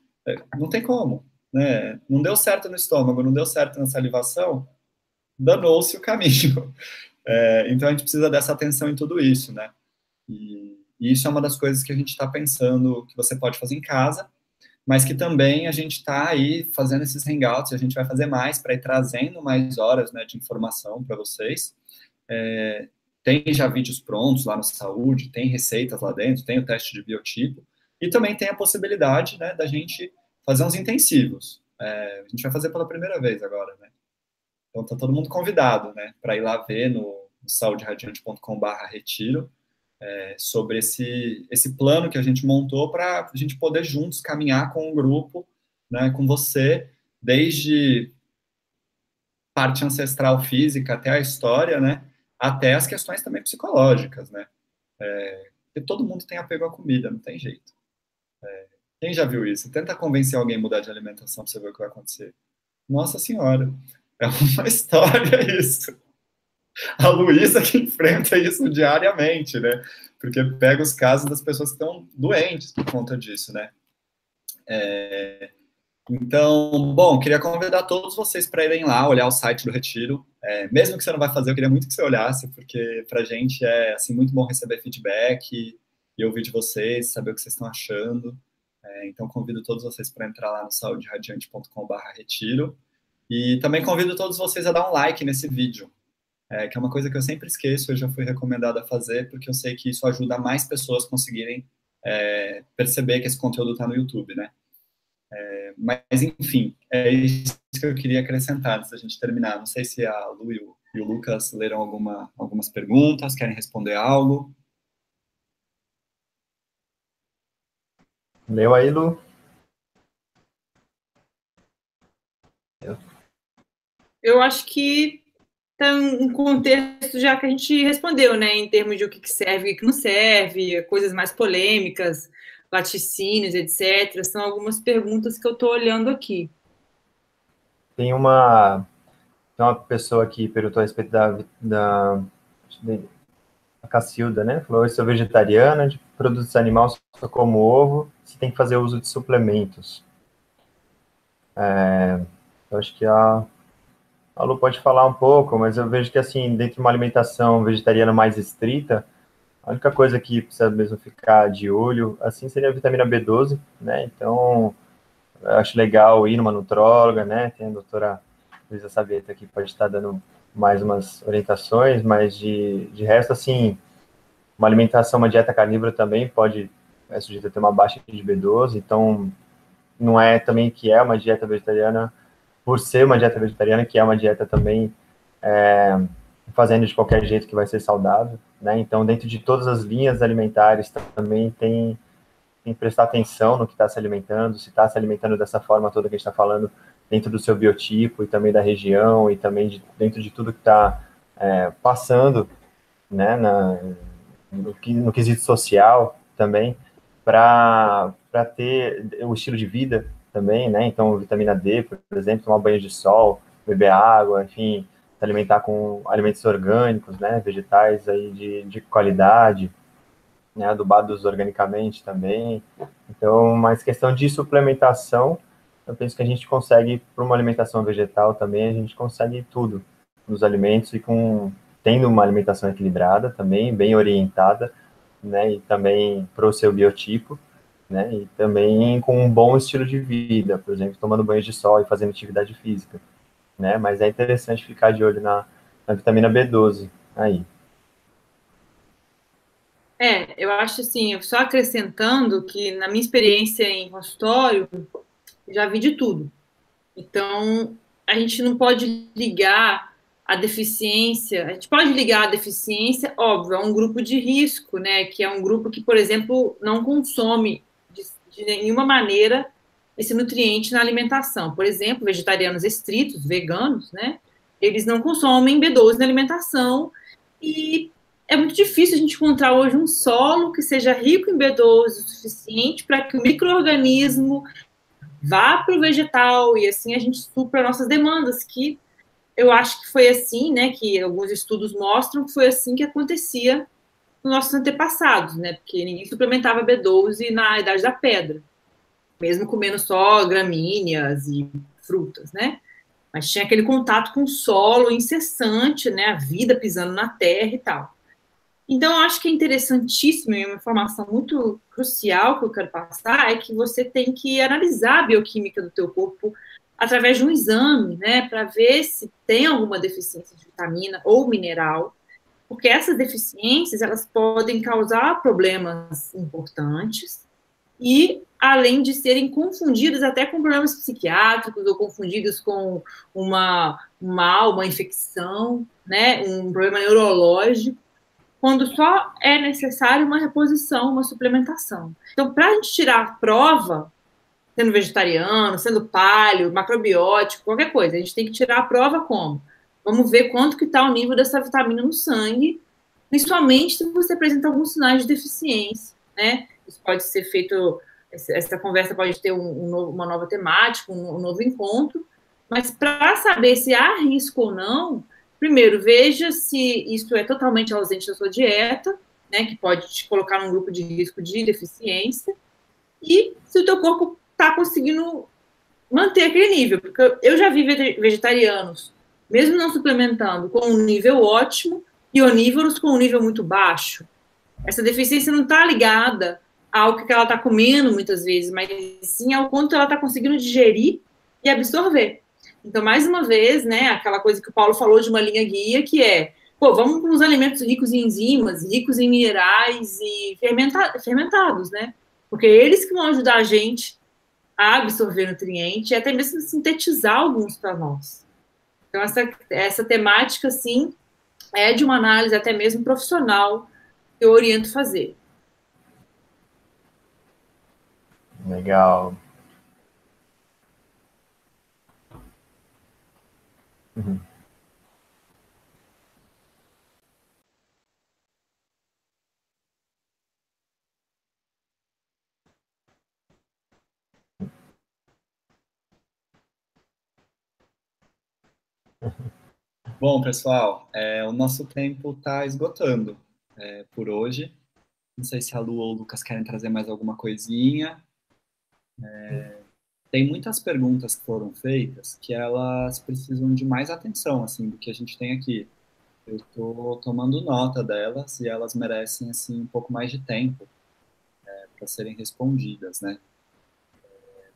Não tem como. Né? Não deu certo no estômago, não deu certo na salivação, danou-se o caminho. Então a gente precisa dessa atenção em tudo isso, né? E isso é uma das coisas que a gente está pensando que você pode fazer em casa, mas que também a gente está aí fazendo esses hangouts, e a gente vai fazer mais para ir trazendo mais horas, né, de informação para vocês. Tem já vídeos prontos lá no Saúde, tem receitas lá dentro, tem o teste de biotipo, e também tem a possibilidade, né, da gente fazer uns intensivos. A gente vai fazer pela primeira vez agora, né? Então, está todo mundo convidado, né, para ir lá ver no saúderadiante.com/retiro sobre esse plano que a gente montou para a gente poder juntos caminhar com o grupo, né, com você, desde parte ancestral física até a história, né, até as questões também psicológicas, né, porque todo mundo tem apego à comida, não tem jeito. Quem já viu isso? Tenta convencer alguém a mudar de alimentação para você ver o que vai acontecer. Nossa Senhora, é uma história isso. A Luísa que enfrenta isso diariamente, né? Porque pega os casos das pessoas que estão doentes por conta disso, né? Então, bom, queria convidar todos vocês para irem lá, olhar o site do Retiro. Mesmo que você não vai fazer, eu queria muito que você olhasse, porque para a gente é assim, muito bom receber feedback e ouvir de vocês, saber o que vocês estão achando. Então, convido todos vocês para entrar lá no saúderadiante.com/retiro. E também convido todos vocês a dar um like nesse vídeo, que é uma coisa que eu sempre esqueço, eu já fui recomendado a fazer, porque eu sei que isso ajuda mais pessoas a conseguirem perceber que esse conteúdo está no YouTube, né? Mas, enfim, é isso que eu queria acrescentar antes da gente terminar. Não sei se a Lu e o Lucas leram algumas perguntas, querem responder algo. Leu aí, Lu? Eu acho que um contexto já que a gente respondeu, né, em termos de o que serve e o que não serve, coisas mais polêmicas, laticínios, etc. São algumas perguntas que eu estou olhando aqui. Tem uma pessoa que perguntou a respeito da a Cacilda, né? Falou: eu sou vegetariana, de produtos animais só como ovo, se tem que fazer uso de suplementos. Eu acho que a Lu pode falar um pouco, mas eu vejo que, assim, dentro de uma alimentação vegetariana mais estrita, a única coisa que precisa mesmo ficar de olho, assim, seria a vitamina B12, né? Então, eu acho legal ir numa nutróloga, né? Tem a doutora Luísa Sabeta que pode estar dando mais umas orientações, mas de resto, assim, uma alimentação, uma dieta carnívora também pode sujeita a ter uma baixa de B12, então não é também que é uma dieta vegetariana por ser uma dieta vegetariana, que é uma dieta também fazendo de qualquer jeito que vai ser saudável, né? Então, dentro de todas as linhas alimentares também tem que prestar atenção no que está se alimentando, se está se alimentando dessa forma toda que a gente está falando, dentro do seu biotipo e também da região e também dentro de tudo que está passando, né, no quesito social também, para ter o estilo de vida também, né? Então, vitamina D, por exemplo, tomar banho de sol, beber água, enfim, se alimentar com alimentos orgânicos, né? Vegetais aí de qualidade, né? Adubados organicamente também. Então, mas questão de suplementação, eu penso que a gente consegue, para uma alimentação vegetal também, a gente consegue tudo nos alimentos e tendo uma alimentação equilibrada também, bem orientada, né, e também para o seu biotipo, né, e também com um bom estilo de vida, por exemplo, tomando banho de sol e fazendo atividade física, né, mas é interessante ficar de olho na vitamina B12 aí. Eu acho assim, só acrescentando que na minha experiência em consultório, já vi de tudo. Então, a gente não pode ligar a deficiência, a gente pode ligar a deficiência, óbvio, a um grupo de risco, né? Que é um grupo que, por exemplo, não consome de nenhuma maneira esse nutriente na alimentação. Por exemplo, vegetarianos estritos, veganos, né? Eles não consomem B12 na alimentação e é muito difícil a gente encontrar hoje um solo que seja rico em B12 o suficiente para que o micro-organismo vá para o vegetal e assim a gente supra nossas demandas, que eu acho que foi assim, né, que alguns estudos mostram que foi assim que acontecia nos nossos antepassados, né, porque ninguém suplementava B12 na Idade da Pedra, mesmo comendo só gramíneas e frutas, né, mas tinha aquele contato com o solo incessante, né, a vida pisando na terra e tal. Então, eu acho que é interessantíssimo e uma informação muito crucial que eu quero passar é que você tem que analisar a bioquímica do teu corpo através de um exame, né, para ver se tem alguma deficiência de vitamina ou mineral, porque essas deficiências, elas podem causar problemas importantes e, além de serem confundidas até com problemas psiquiátricos ou confundidos com uma infecção, né, um problema neurológico, quando só é necessário uma reposição, uma suplementação. Então, para a gente tirar a prova, sendo vegetariano, sendo paleo, macrobiótico, qualquer coisa, a gente tem que tirar a prova como? Vamos ver quanto que está o nível dessa vitamina no sangue, principalmente se você apresenta alguns sinais de deficiência, né? Isso pode ser feito, essa conversa pode ter uma nova temática, um novo encontro, mas para saber se há risco ou não, primeiro, veja se isso é totalmente ausente da sua dieta, né, que pode te colocar num grupo de risco de deficiência, e se o teu corpo está conseguindo manter aquele nível. Porque eu já vi vegetarianos, mesmo não suplementando, com um nível ótimo, e onívoros com um nível muito baixo. Essa deficiência não está ligada ao que ela está comendo, muitas vezes, mas sim ao quanto ela está conseguindo digerir e absorver. Então, mais uma vez, né, aquela coisa que o Paulo falou de uma linha guia, que é, pô, vamos para os alimentos ricos em enzimas, ricos em minerais e fermentados, né? Porque eles que vão ajudar a gente a absorver nutriente e até mesmo sintetizar alguns para nós. Então, essa temática, sim, é de uma análise até mesmo profissional que eu oriento fazer. Legal. Uhum. Bom, pessoal, o nosso tempo está esgotando por hoje. Não sei se a Lu ou o Lucas querem trazer mais alguma coisinha. Tem muitas perguntas que foram feitas que elas precisam de mais atenção, assim, do que a gente tem aqui. Eu estou tomando nota delas e elas merecem, assim, um pouco mais de tempo para serem respondidas, né?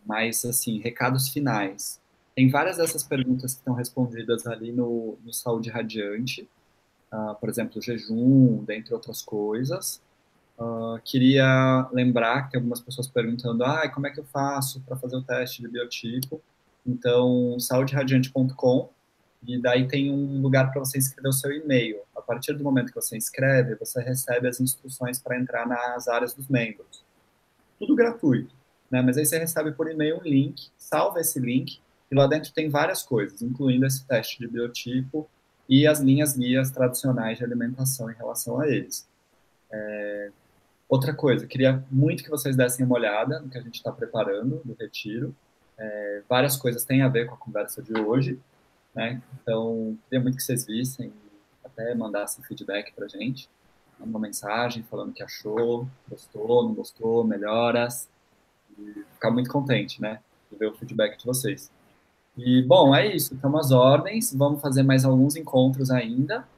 Mas, assim, recados finais. Tem várias dessas perguntas que estão respondidas ali no Saúde Radiante, por exemplo, jejum, dentre outras coisas. Queria lembrar que tem algumas pessoas perguntando, como é que eu faço para fazer o teste de biotipo? Então, sauderadiante.com, e daí tem um lugar para você inscrever o seu e-mail. A partir do momento que você inscreve, você recebe as instruções para entrar nas áreas dos membros. Tudo gratuito, né? Mas aí você recebe por e-mail um link, salva esse link, e lá dentro tem várias coisas, incluindo esse teste de biotipo e as linhas guias tradicionais de alimentação em relação a eles. Outra coisa, queria muito que vocês dessem uma olhada no que a gente está preparando do retiro. Várias coisas têm a ver com a conversa de hoje, né? Então, queria muito que vocês vissem, até mandassem feedback para a gente, uma mensagem falando o que achou, gostou, não gostou, melhoras, e ficar muito contente, né? De ver o feedback de vocês. E, bom, é isso. Então, as ordens. Vamos fazer mais alguns encontros ainda.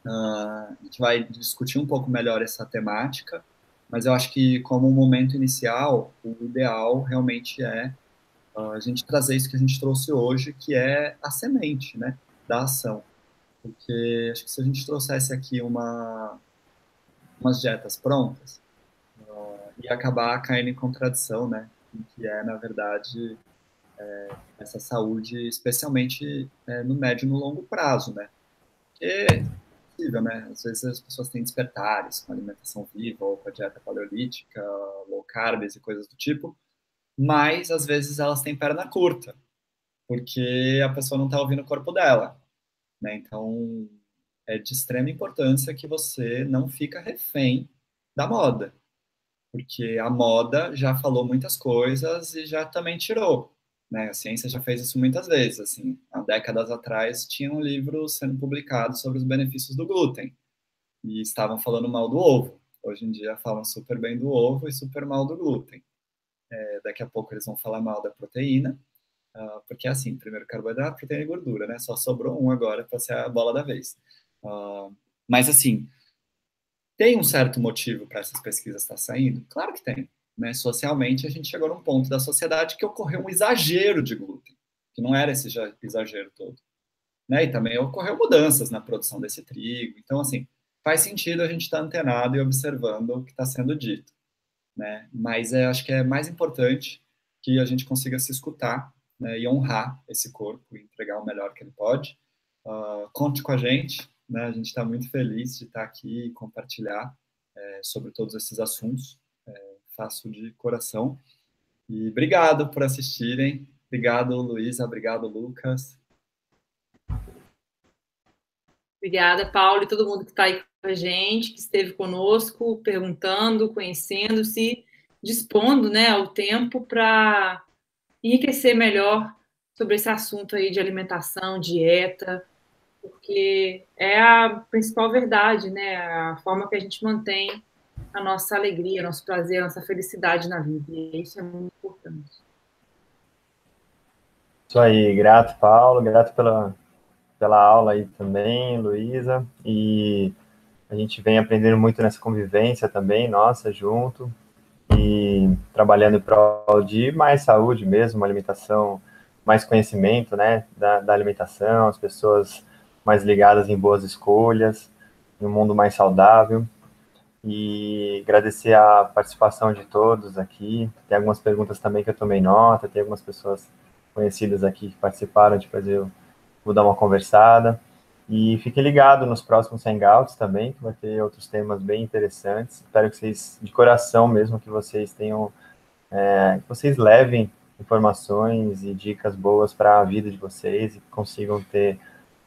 A gente vai discutir um pouco melhor essa temática, mas eu acho que, como um momento inicial, o ideal realmente é a gente trazer isso que a gente trouxe hoje, que é a semente, né, da ação. Porque acho que se a gente trouxesse aqui umas dietas prontas, ia acabar caindo em contradição, né, que é, na verdade, essa saúde, especialmente no médio e no longo prazo, né? Porque possível, né? Às vezes as pessoas têm despertares com alimentação viva ou com a dieta paleolítica, low carbs e coisas do tipo, mas às vezes elas têm perna curta, porque a pessoa não está ouvindo o corpo dela, né? Então é de extrema importância que você não fica refém da moda, porque a moda já falou muitas coisas e já também tirou, né? A ciência já fez isso muitas vezes, assim, há décadas atrás tinham livros sendo publicados sobre os benefícios do glúten e estavam falando mal do ovo. Hoje em dia falam super bem do ovo e super mal do glúten. Daqui a pouco eles vão falar mal da proteína, porque é assim, primeiro carboidrato, proteína e gordura, né? Só sobrou um agora para ser a bola da vez. Mas assim, tem um certo motivo para essas pesquisas estar saindo? Claro que tem. Né? Socialmente, a gente chegou num ponto da sociedade que ocorreu um exagero de glúten, que não era esse exagero todo. Né? E também ocorreu mudanças na produção desse trigo. Então, assim, faz sentido a gente estar antenado e observando o que está sendo dito. Né? Mas acho que é mais importante que a gente consiga se escutar, né, e honrar esse corpo e entregar o melhor que ele pode. Conte com a gente, né? A gente está muito feliz de estar aqui e compartilhar sobre todos esses assuntos. Faço de coração. E obrigado por assistirem. Obrigado, Luísa. Obrigado, Lucas. Obrigada, Paulo, e todo mundo que está aí com a gente, que esteve conosco, perguntando, conhecendo-se, dispondo, né, ao tempo para enriquecer melhor sobre esse assunto aí de alimentação, dieta, porque é a principal verdade, né, a forma que a gente mantém a nossa alegria, nosso prazer, a nossa felicidade na vida, e isso é muito importante. Isso aí, grato, Paulo, grato pela aula aí também, Luísa, e a gente vem aprendendo muito nessa convivência também, nossa, junto, e trabalhando em prol de mais saúde mesmo, uma alimentação, mais conhecimento, né, da alimentação, as pessoas mais ligadas em boas escolhas, em um mundo mais saudável, e agradecer a participação de todos aqui. Tem algumas perguntas também que eu tomei nota, tem algumas pessoas conhecidas aqui que participaram, depois eu vou dar uma conversada. E fiquem ligados nos próximos Hangouts também, que vai ter outros temas bem interessantes. Espero que vocês, de coração mesmo, que vocês tenham, que vocês levem informações e dicas boas para a vida de vocês e consigam ter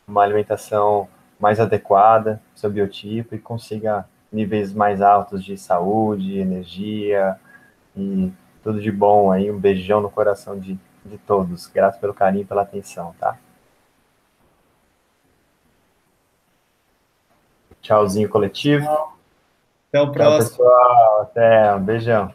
uma alimentação mais adequada, seu biotipo, e consiga níveis mais altos de saúde, energia e tudo de bom aí. Um beijão no coração de todos. Grato pelo carinho e pela atenção, tá? tchauzinho coletivo. Até o Tchau, próximo. pessoal. Até. Um beijão.